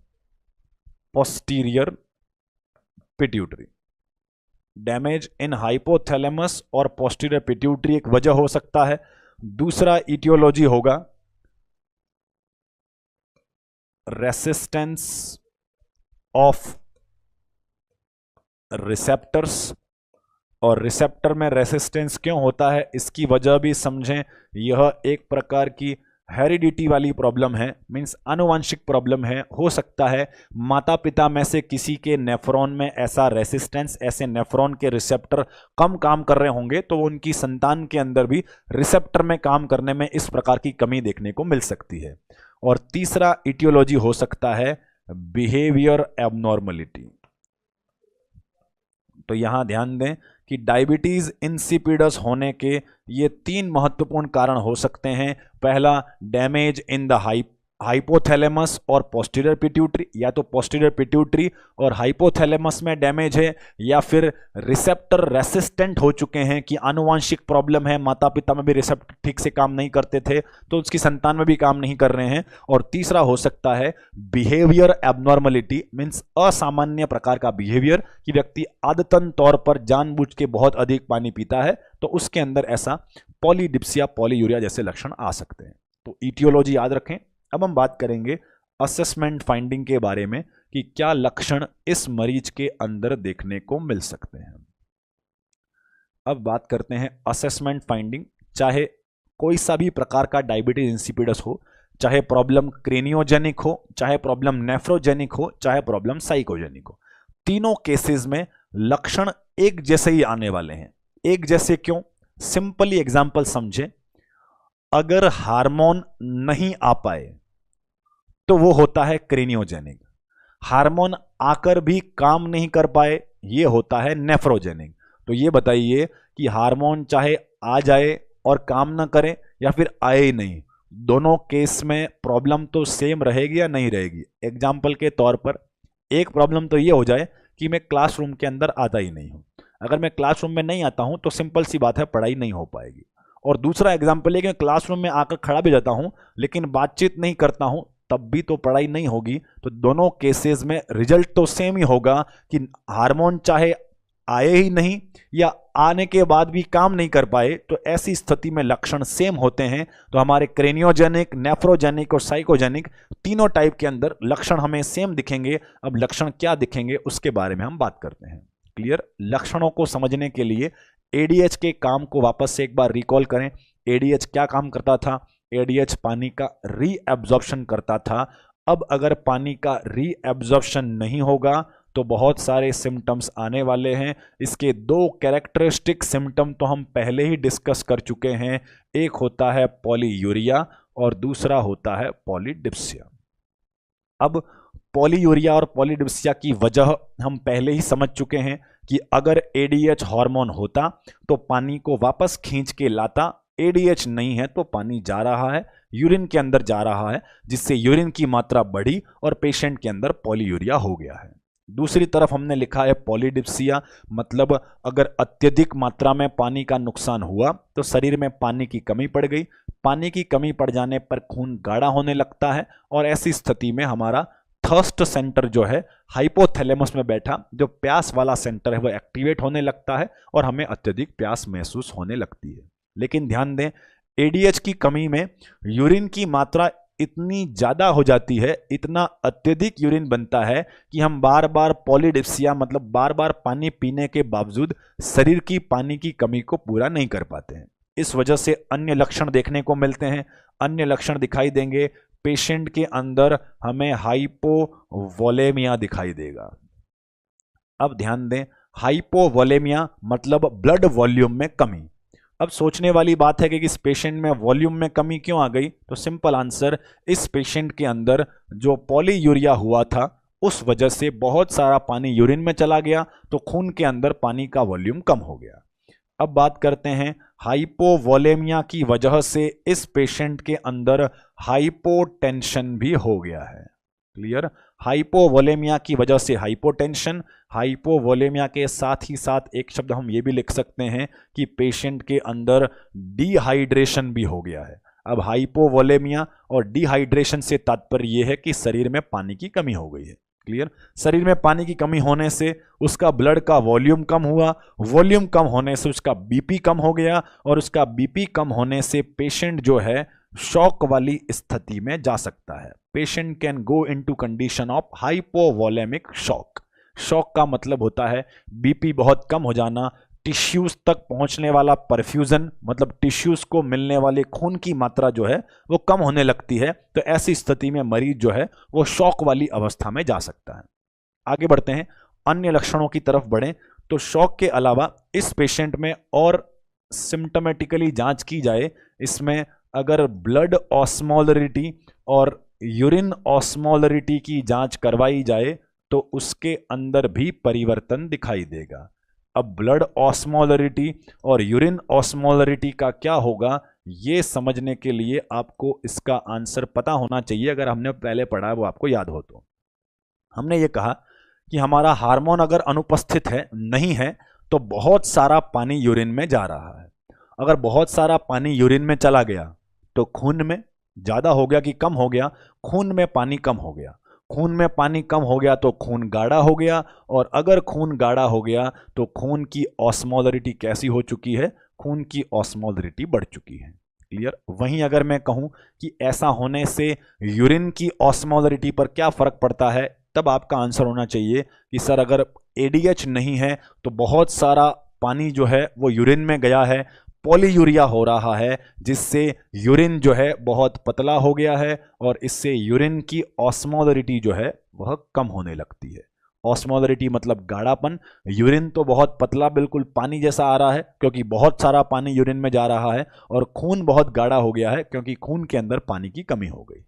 posterior pituitary. Damage in hypothalamus और पोस्टीरियर पिट्यूटरी एक वजह हो सकता है। दूसरा ईटियोलॉजी होगा रेसिस्टेंस ऑफ रिसेप्टर्स, और रिसेप्टर में रेसिस्टेंस क्यों होता है इसकी वजह भी समझें। यह एक प्रकार की हेरिडिटी वाली प्रॉब्लम है, मींस आनुवंशिक प्रॉब्लम है। हो सकता है माता पिता में से किसी के नेफ्रॉन में ऐसा रेसिस्टेंस, ऐसे नेफ्रॉन के रिसेप्टर कम काम कर रहे होंगे, तो उनकी संतान के अंदर भी रिसेप्टर में काम करने में इस प्रकार की कमी देखने को मिल सकती है। और तीसरा ईटियोलॉजी हो सकता है बिहेवियर एबनॉर्मलिटी। तो यहां ध्यान दें कि डायबिटीज इंसिपिडस होने के ये तीन महत्वपूर्ण कारण हो सकते हैं। पहला, डैमेज इन द हाइपोथैलेमस और पोस्टीरियर पिट्यूटरी, या तो पोस्टीरियर पिट्यूटरी और हाइपोथैलेमस में डैमेज है, या फिर रिसेप्टर रेसिस्टेंट हो चुके हैं कि आनुवांशिक प्रॉब्लम है, माता पिता में भी रिसेप्टर ठीक से काम नहीं करते थे तो उसकी संतान में भी काम नहीं कर रहे हैं। और तीसरा हो सकता है बिहेवियर एबनॉर्मलिटी, मींस असामान्य प्रकार का बिहेवियर कि व्यक्ति आदतन तौर पर जानबूझ के बहुत अधिक पानी पीता है, तो उसके अंदर ऐसा पॉलीडिप्सिया पॉलीयूरिया जैसे लक्षण आ सकते हैं। तो ईटियोलॉजी याद रखें। अब हम बात करेंगे असेसमेंट फाइंडिंग के बारे में कि क्या लक्षण इस मरीज के अंदर देखने को मिल सकते हैं। अब बात करते हैं असेसमेंट फाइंडिंग। चाहे कोई सा भी प्रकार का डायबिटीज इंसिपिडस हो, चाहे प्रॉब्लम क्रेनियोजेनिक हो, चाहे प्रॉब्लम नेफ्रोजेनिक हो, चाहे प्रॉब्लम साइकोजेनिक हो, तीनों केसेस में लक्षण एक जैसे ही आने वाले हैं। एक जैसे क्यों? सिंपली एग्जांपल समझे। अगर हार्मोन नहीं आ पाए तो वो होता है क्रेनियोजेनिक। हार्मोन आकर भी काम नहीं कर पाए, ये होता है नेफ्रोजेनिक। तो ये बताइए कि हार्मोन चाहे आ जाए और काम ना करे या फिर आए ही नहीं, दोनों केस में प्रॉब्लम तो सेम रहेगी या नहीं रहेगी? एग्जाम्पल के तौर पर एक प्रॉब्लम तो ये हो जाए कि मैं क्लासरूम के अंदर आता ही नहीं हूं। अगर मैं क्लासरूम में नहीं आता हूं तो सिंपल सी बात है, पढ़ाई नहीं हो पाएगी। और दूसरा एग्जाम्पल है कि क्लासरूम में आकर खड़ा भी जाता हूं लेकिन बातचीत नहीं करता हूं, तब भी तो पढ़ाई नहीं होगी। तो दोनों केसेस में रिजल्ट तो सेम ही होगा कि हार्मोन चाहे आए ही नहीं या आने के बाद भी काम नहीं कर पाए, तो ऐसी स्थिति में लक्षण सेम होते हैं। तो हमारे क्रेनियोजेनिक, नेफ्रोजेनिक और साइकोजेनिक तीनों टाइप के अंदर लक्षण हमें सेम दिखेंगे। अब लक्षण क्या दिखेंगे उसके बारे में हम बात करते हैं। क्लियर? लक्षणों को समझने के लिए एडीएच के काम को वापस से एक बार रिकॉल करें। एडीएच क्या काम करता था? एडीएच पानी का रीएब्जॉर्प्शन करता था। अब अगर पानी का रीएब्जॉर्प्शन नहीं होगा तो बहुत सारे सिम्टम्स आने वाले हैं। इसके दो कैरेक्टरिस्टिक सिम्टम तो हम पहले ही डिस्कस कर चुके हैं। एक होता है पॉलीयूरिया और दूसरा होता है पॉलीडिप्सिया। अब पॉलीयूरिया और पॉलीडिप्सिया की वजह हम पहले ही समझ चुके हैं कि अगर एडीएच हार्मोन होता तो पानी को वापस खींच के लाता। एडीएच नहीं है तो पानी जा रहा है, यूरिन के अंदर जा रहा है, जिससे यूरिन की मात्रा बढ़ी और पेशेंट के अंदर पॉलीयूरिया हो गया है। दूसरी तरफ हमने लिखा है पॉलीडिप्सिया, मतलब अगर अत्यधिक मात्रा में पानी का नुकसान हुआ तो शरीर में पानी की कमी पड़ गई। पानी की कमी पड़ जाने पर खून गाढ़ा होने लगता है और ऐसी स्थिति में हमारा थर्स्ट सेंटर जो है हाइपोथैलेमस में बैठा, जो प्यास वाला सेंटर है, वो एक्टिवेट होने लगता है और हमें अत्यधिक प्यास महसूस होने लगती है। लेकिन ध्यान दें, एडीएच की कमी में यूरिन की मात्रा इतनी ज्यादा हो जाती है, इतना अत्यधिक यूरिन बनता है कि हम बार बार पॉलीडिप्सिया, मतलब बार बार पानी पीने के बावजूद शरीर की पानी की कमी को पूरा नहीं कर पाते हैं। इस वजह से अन्य लक्षण देखने को मिलते हैं। अन्य लक्षण दिखाई देंगे, पेशेंट के अंदर हमें हाइपोवोलेमिया दिखाई देगा। अब ध्यान दें, हाइपोवोलेमिया मतलब ब्लड वॉल्यूम में कमी। अब सोचने वाली बात है कि इस पेशेंट में वॉल्यूम में कमी क्यों आ गई? तो सिंपल आंसर, इस पेशेंट के अंदर जो पॉलीयूरिया हुआ था उस वजह से बहुत सारा पानी यूरिन में चला गया, तो खून के अंदर पानी का वॉल्यूम कम हो गया। अब बात करते हैं हाइपोवोलेमिया की वजह से इस पेशेंट के अंदर हाइपोटेंशन भी हो गया है। क्लियर? हाइपोवोलेमिया की वजह से हाइपोटेंशन, हाइपोवोलेमिया के साथ ही साथ एक शब्द हम ये भी लिख सकते हैं कि पेशेंट के अंदर डिहाइड्रेशन भी हो गया है। अब हाइपोवोलेमिया और डिहाइड्रेशन से तात्पर्य यह है कि शरीर में पानी की कमी हो गई है। क्लियर? शरीर में पानी की कमी होने से उसका ब्लड का वॉल्यूम कम हुआ, वॉल्यूम कम होने से उसका बीपी कम हो गया और उसका बीपी कम होने से पेशेंट जो है शॉक वाली स्थिति में जा सकता है। Patient can go into condition of hypovolemic shock. Shock का मतलब होता है बीपी बहुत कम हो जाना, टिश्यूज तक पहुंचने वाला परफ्यूजन, मतलब टिश्यूज को मिलने वाले खून की मात्रा जो है वो कम होने लगती है। तो ऐसी स्थिति में मरीज जो है वो शॉक वाली अवस्था में जा सकता है। आगे बढ़ते हैं, अन्य लक्षणों की तरफ बढ़ें तो शॉक के अलावा इस पेशेंट में और सिम्टोमेटिकली जांच की जाए, इसमें अगर ब्लड ऑस्मोलरिटी और यूरिन ऑस्मोलरिटी की जांच करवाई जाए तो उसके अंदर भी परिवर्तन दिखाई देगा। अब ब्लड ऑस्मोलरिटी और यूरिन ऑस्मोलरिटी का क्या होगा, ये समझने के लिए आपको इसका आंसर पता होना चाहिए। अगर हमने पहले पढ़ा है वो आपको याद हो तो हमने ये कहा कि हमारा हार्मोन अगर अनुपस्थित है, नहीं है, तो बहुत सारा पानी यूरिन में जा रहा है। अगर बहुत सारा पानी यूरिन में चला गया तो खून में ज़्यादा हो गया कि कम हो गया, खून में पानी कम हो गया। खून में पानी कम हो गया तो खून गाढ़ा हो गया, और अगर खून गाढ़ा हो गया तो खून की ऑस्मोलरिटी कैसी हो चुकी है, खून की ऑस्मोलरिटी बढ़ चुकी है। क्लियर। वहीं अगर मैं कहूं कि ऐसा होने से यूरिन की ऑस्मोलरिटी पर क्या फर्क पड़ता है, तब आपका आंसर होना चाहिए कि सर अगर एडीएच नहीं है तो बहुत सारा पानी जो है वो यूरिन में गया है, पॉलीयूरिया हो रहा है, जिससे यूरिन जो है बहुत पतला हो गया है और इससे यूरिन की ऑस्मोलरिटी जो है वह कम होने लगती है। ऑस्मोलरिटी मतलब गाढ़ापन। यूरिन तो बहुत पतला बिल्कुल पानी जैसा आ रहा है क्योंकि बहुत सारा पानी यूरिन में जा रहा है, और खून बहुत गाढ़ा हो गया है क्योंकि खून के अंदर पानी की कमी हो गई।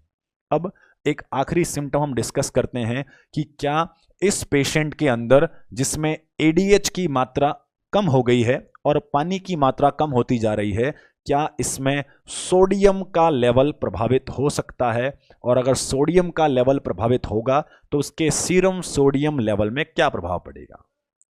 अब एक आखिरी सिम्टम हम डिस्कस करते हैं कि क्या इस पेशेंट के अंदर जिसमें एडीएच की मात्रा कम हो गई है और पानी की मात्रा कम होती जा रही है, क्या इसमें सोडियम का लेवल प्रभावित हो सकता है, और अगर सोडियम का लेवल प्रभावित होगा तो उसके सीरम सोडियम लेवल में क्या प्रभाव पड़ेगा।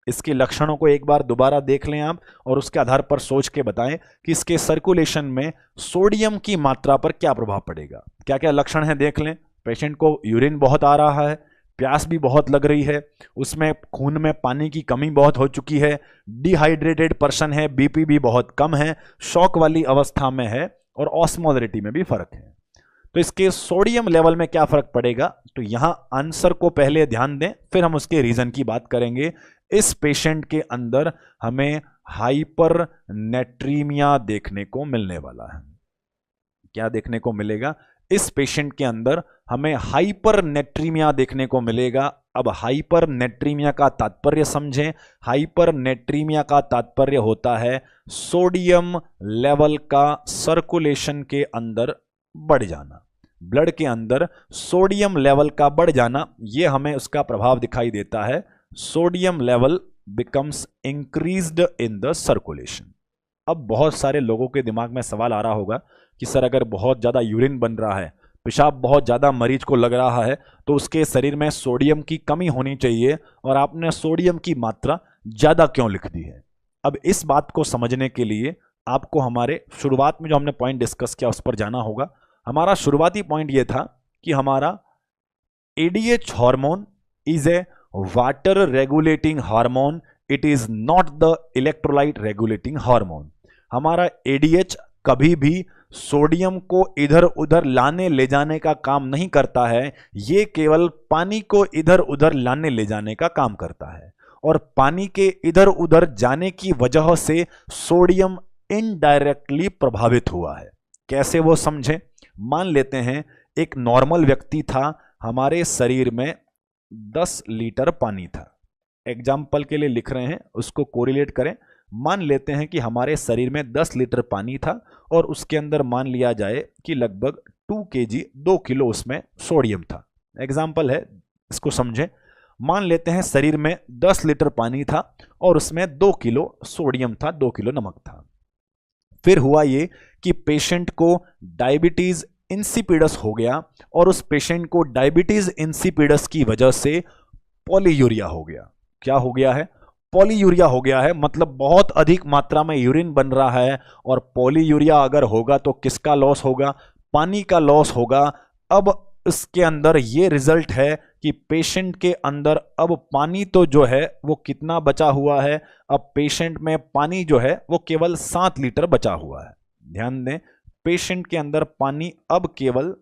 इसके लक्षणों को एक बार दोबारा देख लें आप और उसके आधार पर सोच के बताएं कि इसके सर्कुलेशन में सोडियम की मात्रा पर क्या प्रभाव पड़ेगा। क्या क्या लक्षण हैं देख लें। पेशेंट को यूरिन बहुत आ रहा है, प्यास भी बहुत लग रही है, उसमें खून में पानी की कमी बहुत हो चुकी है, डिहाइड्रेटेड पर्सन है, बीपी भी बहुत कम है, शॉक वाली अवस्था में है, और ऑस्मोलरिटी में भी फर्क है। तो इसके सोडियम लेवल में क्या फर्क पड़ेगा, तो यहां आंसर को पहले ध्यान दें, फिर हम उसके रीजन की बात करेंगे। इस पेशेंट के अंदर हमें हाइपरनेट्रीमिया देखने को मिलने वाला है। क्या देखने को मिलेगा, इस पेशेंट के अंदर हमें हाइपरनेट्रीमिया देखने को मिलेगा। अब हाइपरनेट्रीमिया का तात्पर्य समझें। हाइपरनेट्रीमिया का तात्पर्य होता है सोडियम लेवल का सर्कुलेशन के अंदर बढ़ जाना, ब्लड के अंदर सोडियम लेवल का बढ़ जाना, यह हमें उसका प्रभाव दिखाई देता है। Sodium level becomes increased in the circulation. अब बहुत सारे लोगों के दिमाग में सवाल आ रहा होगा कि सर अगर बहुत ज़्यादा यूरिन बन रहा है, पेशाब बहुत ज़्यादा मरीज को लग रहा है, तो उसके शरीर में सोडियम की कमी होनी चाहिए, और आपने सोडियम की मात्रा ज़्यादा क्यों लिख दी है। अब इस बात को समझने के लिए आपको हमारे शुरुआत में जो हमने पॉइंट डिस्कस किया उस पर जाना होगा। हमारा शुरुआती पॉइंट यह था कि हमारा ADH hormone is a water regulating hormone, it is not the electrolyte regulating hormone. हमारा एडीएच कभी भी सोडियम को इधर उधर लाने ले जाने का काम नहीं करता है, ये केवल पानी को इधर उधर लाने ले जाने का काम करता है, और पानी के इधर उधर जाने की वजह से सोडियम इनडायरेक्टली प्रभावित हुआ है। कैसे वो समझें। मान लेते हैं एक नॉर्मल व्यक्ति था, हमारे शरीर में 10 लीटर पानी था। एग्जाम्पल के लिए लिख रहे हैं, उसको कोरिलेट करें। मान लेते हैं कि हमारे शरीर में 10 लीटर पानी था और उसके अंदर मान लिया जाए कि लगभग 2 kg 2 किलो उसमें सोडियम था। एग्जाम्पल है, इसको समझें। मान लेते हैं शरीर में 10 लीटर पानी था और उसमें 2 किलो सोडियम था, 2 किलो नमक था। फिर हुआ ये कि पेशेंट को डायबिटीज इंसिपिडस हो गया, और उस पेशेंट को डायबिटीज इंसिपिडस की वजह से पॉलीयूरिया हो गया। क्या हो गया है, पॉलीयूरिया हो गया है, मतलब बहुत अधिक मात्रा में यूरिन बन रहा है, और पॉलीयूरिया अगर होगा तो किसका लॉस होगा, पानी का लॉस होगा। अब इसके अंदर ये रिजल्ट है कि पेशेंट के अंदर अब पानी तो जो है वो कितना बचा हुआ है, अब पेशेंट में पानी जो है वो केवल 7 लीटर बचा हुआ है। ध्यान दें, पेशेंट के अंदर पानी अब केवल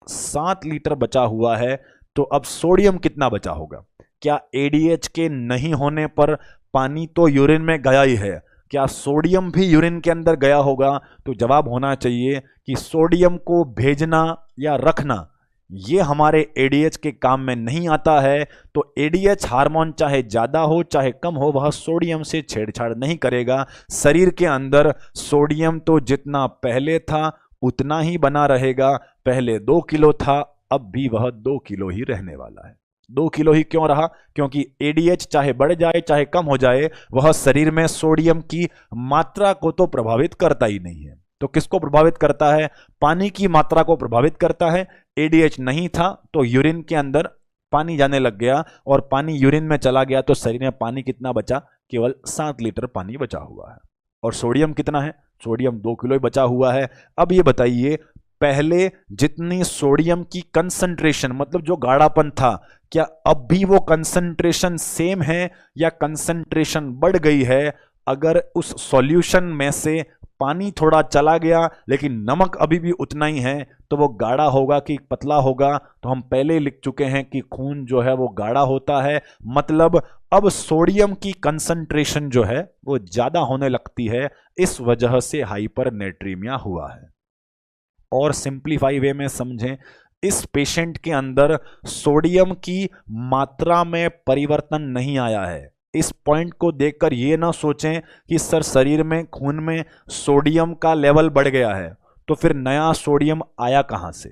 7 लीटर बचा हुआ है, तो अब सोडियम कितना बचा होगा। क्या एडीएच के नहीं होने पर पानी तो यूरिन में गया ही है, क्या सोडियम भी यूरिन के अंदर गया होगा, तो जवाब होना चाहिए कि सोडियम को भेजना या रखना ये हमारे एडीएच के काम में नहीं आता है। तो एडीएच हार्मोन चाहे ज़्यादा हो चाहे कम हो, वह सोडियम से छेड़छाड़ नहीं करेगा। शरीर के अंदर सोडियम तो जितना पहले था उतना ही बना रहेगा। पहले 2 किलो था, अब भी वह 2 किलो ही रहने वाला है। 2 किलो ही क्यों रहा? क्योंकि एडीएच चाहे बढ़ जाए चाहे कम हो जाए, वह शरीर में सोडियम की मात्रा को तो प्रभावित करता ही नहीं है। तो किसको प्रभावित करता है? पानी की मात्रा को प्रभावित करता है। एडीएच नहीं था तो यूरिन के अंदर पानी जाने लग गया, और पानी यूरिन में चला गया तो शरीर में पानी कितना बचा? केवल 7 लीटर पानी बचा हुआ है। और सोडियम कितना है? सोडियम 2 किलो ही बचा हुआ है। अब ये बताइए, पहले जितनी सोडियम की कंसंट्रेशन, मतलब जो गाढ़ापन था, क्या अब भी वो कंसंट्रेशन सेम है या कंसंट्रेशन बढ़ गई है? अगर उस सॉल्यूशन में से पानी थोड़ा चला गया लेकिन नमक अभी भी उतना ही है, तो वो गाढ़ा होगा कि पतला होगा? तो हम पहले ही लिख चुके हैं कि खून जो है वो गाढ़ा होता है। मतलब अब सोडियम की कंसंट्रेशन जो है वो ज्यादा होने लगती है, इस वजह से हाइपरनेट्रीमिया हुआ है। और सिंप्लीफाई वे में समझें, इस पेशेंट के अंदर सोडियम की मात्रा में परिवर्तन नहीं आया है। इस पॉइंट को देखकर ये ना सोचें कि सर शरीर में, खून में सोडियम का लेवल बढ़ गया है, तो फिर नया सोडियम आया कहां से?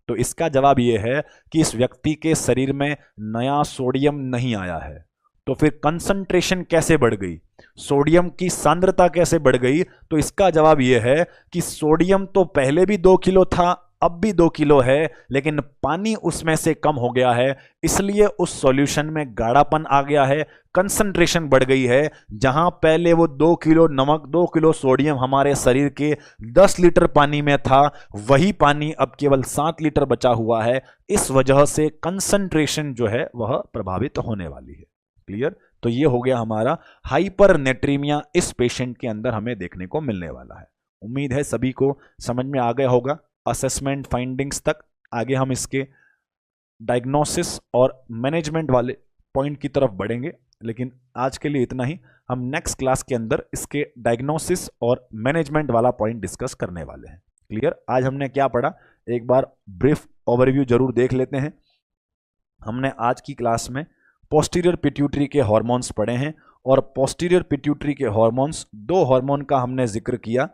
तो इसका जवाब ये है कि इस व्यक्ति के शरीर में नया सोडियम नहीं आया है। तो फिर कंसंट्रेशन कैसे बढ़ गई? सोडियम की सांद्रता कैसे बढ़ गई? तो इसका जवाब यह है कि सोडियम तो पहले भी 2 किलो था, अब भी 2 किलो है, लेकिन पानी उसमें से कम हो गया है, इसलिए उस सॉल्यूशन में गाढ़ापन आ गया है, कंसंट्रेशन बढ़ गई है। जहां पहले वो 2 किलो नमक, 2 किलो सोडियम हमारे शरीर के 10 लीटर पानी में था, वही पानी अब केवल 7 लीटर बचा हुआ है। इस वजह से कंसंट्रेशन जो है वह प्रभावित होने वाली है। क्लियर? तो ये हो गया हमारा हाइपरनेट्रीमिया, इस पेशेंट के अंदर हमें देखने को मिलने वाला है। उम्मीद है सभी को समझ में आ गया होगा असेसमेंट फाइंडिंग्स तक। आगे हम इसके डायग्नोसिस और मैनेजमेंट वाले पॉइंट की तरफ बढ़ेंगे, लेकिन आज के लिए इतना ही। हम नेक्स्ट क्लास के अंदर इसके डायग्नोसिस और मैनेजमेंट वाला पॉइंट डिस्कस करने वाले हैं। क्लियर? आज हमने क्या पढ़ा, एक बार ब्रीफ ओवरव्यू जरूर देख लेते हैं। हमने आज की क्लास में पोस्टीरियर पिट्यूटरी के हार्मोन्स पढ़े हैं, और पोस्टीरियर पिट्यूटरी के हार्मोन्स, 2 हार्मोन का हमने जिक्र किया।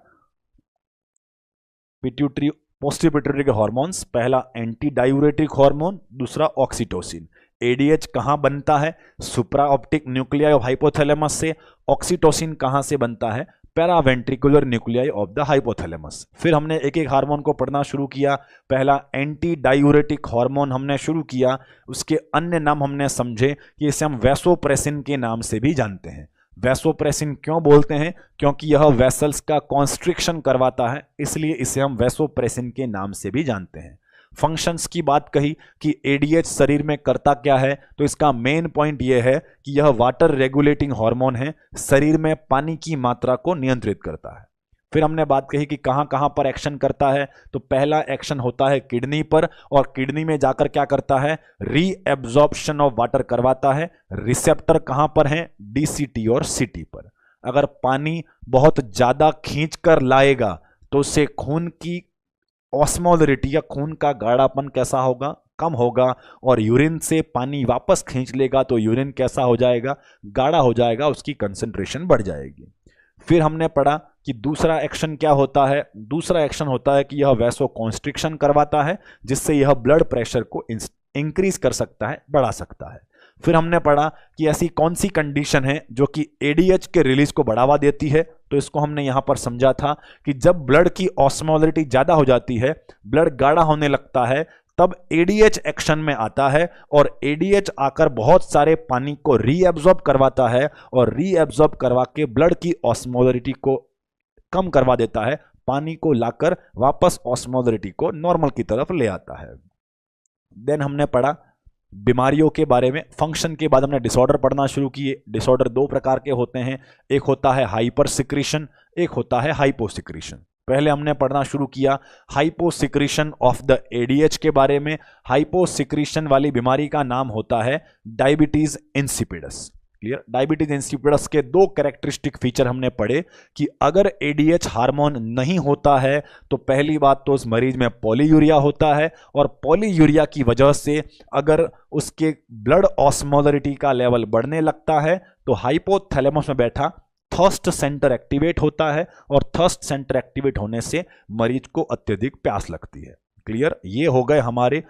पिट्यूटरी, पोस्टीरियर पिट्यूटरी के हार्मोन्स, पहला एंटी डायूरेटिक हार्मोन, दूसरा ऑक्सीटोसिन। एडीएच कहां बनता है? सुप्राऑप्टिक न्यूक्लियाई ऑफ हाइपोथैलेमस से। ऑक्सीटोसिन कहां से बनता है? Paraventricular nuclei of the hypothalamus. फिर हमने एक एक हार्मोन को पढ़ना शुरू किया। पहला एंटी डायूरेटिक हार्मोन हमने शुरू किया, उसके अन्य नाम हमने समझे कि इसे हम वैसोप्रेसिन के नाम से भी जानते हैं। वैसोप्रेसिन क्यों बोलते हैं? क्योंकि यह वेसल्स का कॉन्स्ट्रिक्शन करवाता है, इसलिए इसे हम वैसोप्रेसिन के नाम से भी जानते हैं। फंक्शंस की बात कही कि एडीएच शरीर में करता क्या है, तो इसका मेन पॉइंट यह है कि यह वाटर रेगुलेटिंग हार्मोन है, शरीर में पानी की मात्रा को नियंत्रित करता है। फिर हमने बात कही कि कहां कहां पर एक्शन करता है, तो पहला एक्शन होता है किडनी पर, और किडनी में जाकर क्या करता है? रीएब्जॉर्प्शन ऑफ वाटर करवाता है। रिसेप्टर कहां पर है? डीसीटी और सीटी पर। अगर पानी बहुत ज्यादा खींच कर लाएगा तो उससे खून की ऑस्मोलरिटी या खून का गाढ़ापन कैसा होगा? कम होगा। और यूरिन से पानी वापस खींच लेगा तो यूरिन कैसा हो जाएगा? गाढ़ा हो जाएगा, उसकी कंसंट्रेशन बढ़ जाएगी। फिर हमने पढ़ा कि दूसरा एक्शन क्या होता है? दूसरा एक्शन होता है कि यह वैसो कॉन्स्ट्रिक्शन करवाता है, जिससे यह ब्लड प्रेशर को इंक्रीज कर सकता है, बढ़ा सकता है। फिर हमने पढ़ा कि ऐसी कौन सी कंडीशन है जो कि एडीएच के रिलीज को बढ़ावा देती है, तो इसको हमने यहां पर समझा था कि जब ब्लड की ऑस्मोलरिटी ज्यादा हो जाती है, ब्लड गाढ़ा होने लगता है, तब एडीएच एक्शन में आता है, और एडीएच आकर बहुत सारे पानी को रीएब्जॉर्ब करवाता है, और रीएब्जॉर्ब करवा के ब्लड की ऑस्मोलरिटी को कम करवा देता है, पानी को लाकर वापस ऑस्मोलरिटी को नॉर्मल की तरफ ले आता है। देन हमने पढ़ा बीमारियों के बारे में। फंक्शन के बाद हमने डिसऑर्डर पढ़ना शुरू किए। डिसऑर्डर 2 प्रकार के होते हैं, एक होता है हाइपर सिक्रीशन, एक होता है हाइपोसिक्रीशन। पहले हमने पढ़ना शुरू किया हाइपोसिक्रीशन ऑफ द एडीएच के बारे में। हाइपोसिक्रीशन वाली बीमारी का नाम होता है diabetes insipidus. Clear? Diabetes insipidus के 2 कैरेक्टरिस्टिक फीचर हमने पढ़े कि अगर एडीएच हार्मोन नहीं होता है तो पहली बात तो उस मरीज में पॉलीयूरिया होता है, और पॉलीयूरिया की वजह से अगर उसके ब्लड ऑस्मोलरिटी का लेवल बढ़ने लगता है तो हाइपोथैलेमस में बैठा थर्स्ट सेंटर एक्टिवेट होता है, और थर्स्ट सेंटर एक्टिवेट होने से मरीज को अत्यधिक प्यास लगती है। क्लियर? ये हो गए हमारे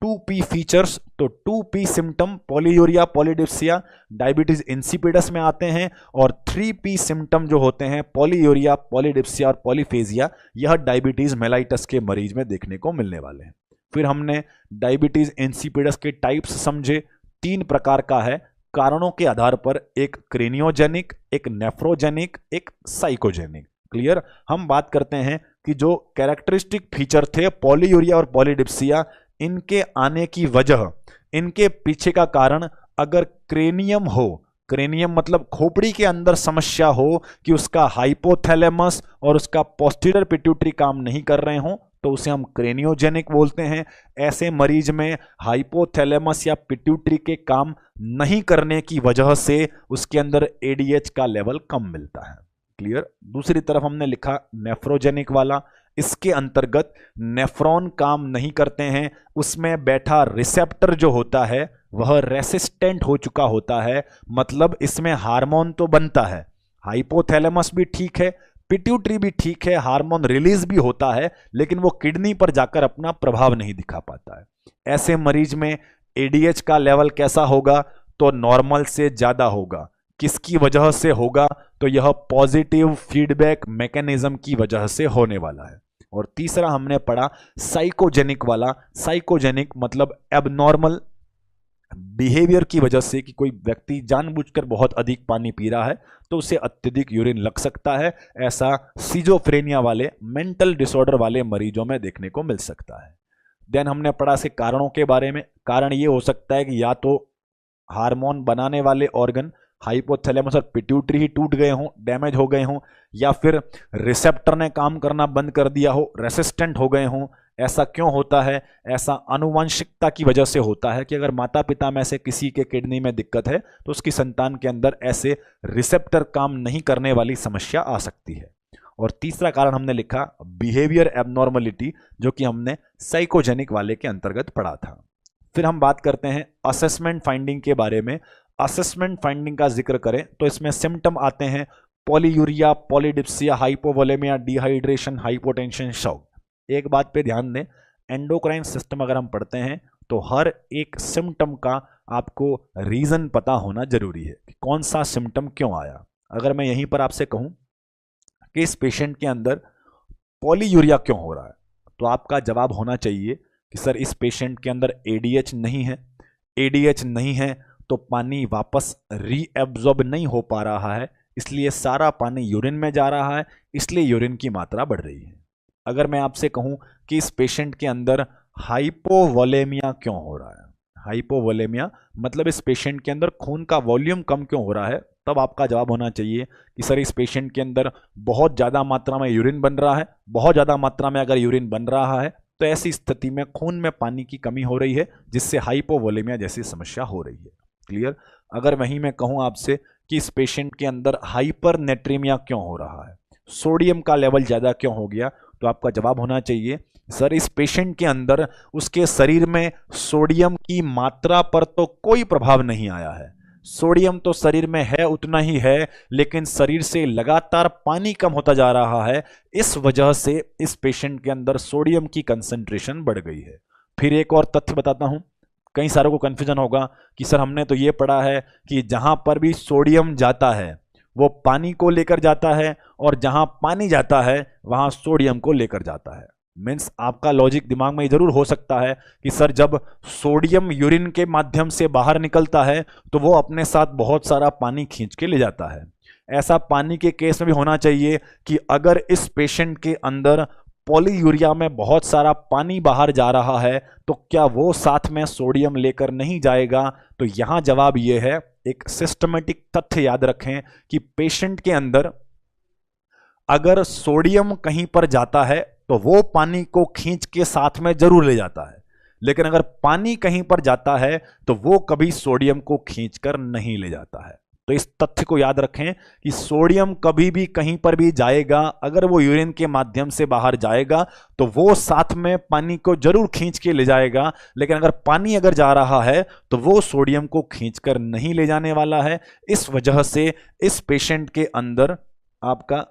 2P फीचर्स, तो 2P symptom polyuria, polydipsia, diabetes insipidus में आते हैं, और 3P सिम्टम जो होते हैं पॉलीयूरिया, पॉलीडिप्सिया और पॉलीफेजिया, यह डायबिटीज मेलाइटस के मरीज में देखने को मिलने वाले हैं। फिर हमने डायबिटीज इंसिपिडस के टाइप्स समझे, 3 प्रकार का है कारणों के आधार पर, एक क्रेनियोजेनिक, एक नेफ्रोजेनिक, एक साइकोजेनिक। क्लियर। हम बात करते हैं कि जो कैरेक्टरिस्टिक फीचर थे पॉलीयूरिया और पॉलीडिप्सिया, इनके आने की वजह, इनके पीछे का कारण अगर क्रेनियम हो, क्रेनियम मतलब खोपड़ी के अंदर समस्या हो कि उसका हाइपोथैलेमस और उसका पोस्टीरियर पिट्यूटरी काम नहीं कर रहे हो, तो उसे हम क्रेनियोजेनिक बोलते हैं। ऐसे मरीज में हाइपोथैलेमस या पिट्यूटरी के काम नहीं करने की वजह से उसके अंदर एडीएच का लेवल कम मिलता है। क्लियर। दूसरी तरफ हमने लिखा नेफ्रोजेनिक वाला, इसके अंतर्गत नेफ्रॉन काम नहीं करते हैं, उसमें बैठा रिसेप्टर जो होता है वह रेसिस्टेंट हो चुका होता है, मतलब इसमें हार्मोन तो बनता है, हाइपोथैलेमस भी ठीक है, पिट्यूटरी भी ठीक है, हार्मोन रिलीज भी होता है, लेकिन वो किडनी पर जाकर अपना प्रभाव नहीं दिखा पाता है। ऐसे मरीज में एडीएच का लेवल कैसा होगा, तो नॉर्मल से ज्यादा होगा। किसकी वजह से होगा, तो यह पॉजिटिव फीडबैक मैकेनिज्म की वजह से होने वाला है। और तीसरा हमने पढ़ा साइकोजेनिक वाला, साइकोजेनिक मतलब एबनॉर्मल बिहेवियर की वजह से, कि कोई व्यक्ति जानबूझकर बहुत अधिक पानी पी रहा है तो उसे अत्यधिक यूरिन लग सकता है, ऐसा सिजोफ्रेनिया वाले मेंटल डिसऑर्डर वाले मरीजों में देखने को मिल सकता है। देन हमने पढ़ा से कारणों के बारे में। कारण ये हो सकता है कि या तो हार्मोन बनाने वाले ऑर्गन हाइपोथैलेमस और पिट्यूटरी ही टूट गए हों, डैमेज हो गए हों, या फिर रिसेप्टर ने काम करना बंद कर दिया हो, रेसिस्टेंट हो गए हों। ऐसा क्यों होता है? ऐसा आनुवंशिकता की वजह से होता है कि अगर माता पिता में से किसी के किडनी में दिक्कत है तो उसकी संतान के अंदर ऐसे रिसेप्टर काम नहीं करने वाली समस्या आ सकती है। और तीसरा कारण हमने लिखा बिहेवियर एबनॉर्मलिटी, जो कि हमने साइकोजेनिक वाले के अंतर्गत पढ़ा था। फिर हम बात करते हैं असेसमेंट फाइंडिंग के बारे में। असेसमेंट फाइंडिंग का जिक्र करें तो इसमें सिम्टम आते हैं polyuria, polydipsia, hypovolemia, dehydration, hypotension, shock. एक बात पे ध्यान दें, एंडोक्राइन सिस्टम अगर हम पढ़ते हैं तो हर एक सिम्टम का आपको रीजन पता होना जरूरी है कि कौन सा सिम्टम क्यों आया। अगर मैं यहीं पर आपसे कहूं कि इस पेशेंट के अंदर पॉलीयूरिया क्यों हो रहा है, तो आपका जवाब होना चाहिए कि सर इस पेशेंट के अंदर एडीएच नहीं है। एडीएच नहीं है तो पानी वापस रीएब्जॉर्ब नहीं हो पा रहा है, इसलिए सारा पानी यूरिन में जा रहा है, इसलिए यूरिन की मात्रा बढ़ रही है। अगर मैं आपसे कहूं कि इस पेशेंट के अंदर हाइपोवोलेमिया क्यों हो रहा है, हाइपोवोलेमिया मतलब इस पेशेंट के अंदर खून का वॉल्यूम कम क्यों हो रहा है, तब आपका जवाब होना चाहिए कि सर इस पेशेंट के अंदर बहुत ज़्यादा मात्रा में यूरिन बन रहा है। बहुत ज़्यादा मात्रा में अगर यूरिन बन रहा है तो ऐसी स्थिति में खून में पानी की कमी हो रही है, जिससे हाइपोवोलेमिया जैसी समस्या हो रही है। क्लियर। अगर वहीं मैं कहूं आपसे कि इस पेशेंट के अंदर हाइपरनेट्रीमिया क्यों हो रहा है, सोडियम का लेवल ज़्यादा क्यों हो गया, तो आपका जवाब होना चाहिए सर इस पेशेंट के अंदर उसके शरीर में सोडियम की मात्रा पर तो कोई प्रभाव नहीं आया है। सोडियम तो शरीर में है उतना ही है, लेकिन शरीर से लगातार पानी कम होता जा रहा है, इस वजह से इस पेशेंट के अंदर सोडियम की कंसंट्रेशन बढ़ गई है। फिर एक और तथ्य बताता हूं, कई सारों को कंफ्यूजन होगा कि सर हमने तो ये पढ़ा है कि जहां पर भी सोडियम जाता है वो पानी को लेकर जाता है, और जहां पानी जाता है वहां सोडियम को लेकर जाता है। मीन्स आपका लॉजिक दिमाग में जरूर हो सकता है कि सर जब सोडियम यूरिन के माध्यम से बाहर निकलता है तो वो अपने साथ बहुत सारा पानी खींच के ले जाता है। ऐसा पानी के केस में भी होना चाहिए कि अगर इस पेशेंट के अंदर पॉलीयूरिया में बहुत सारा पानी बाहर जा रहा है तो क्या वो साथ में सोडियम लेकर नहीं जाएगा। तो यहां जवाब ये है, एक सिस्टमेटिक तथ्य याद रखें कि पेशेंट के अंदर अगर सोडियम कहीं पर जाता है तो वो पानी को खींच के साथ में जरूर ले जाता है, लेकिन अगर पानी कहीं पर जाता है तो वो कभी सोडियम को खींचकर नहीं ले जाता है। तो इस तथ्य को याद रखें कि सोडियम कभी भी कहीं पर भी जाएगा, अगर वो यूरिन के माध्यम से बाहर जाएगा तो वो साथ में पानी को जरूर खींच के ले जाएगा, लेकिन अगर पानी अगर जा रहा है तो वो सोडियम को खींचकर नहीं ले जाने वाला है। इस वजह से इस पेशेंट के अंदर आपका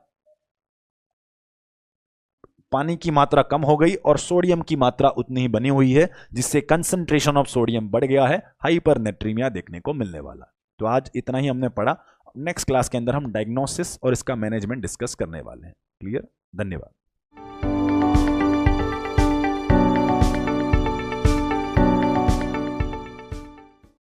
पानी की मात्रा कम हो गई और सोडियम की मात्रा उतनी ही बनी हुई है, जिससे कंसंट्रेशन ऑफ सोडियम बढ़ गया है, हाइपरनेट्रीमिया देखने को मिलने वाला। तो आज इतना ही हमने पढ़ा। नेक्स्ट क्लास के अंदर हम डायग्नोसिस और इसका मैनेजमेंट डिस्कस करने वाले हैं। क्लियर? धन्यवाद।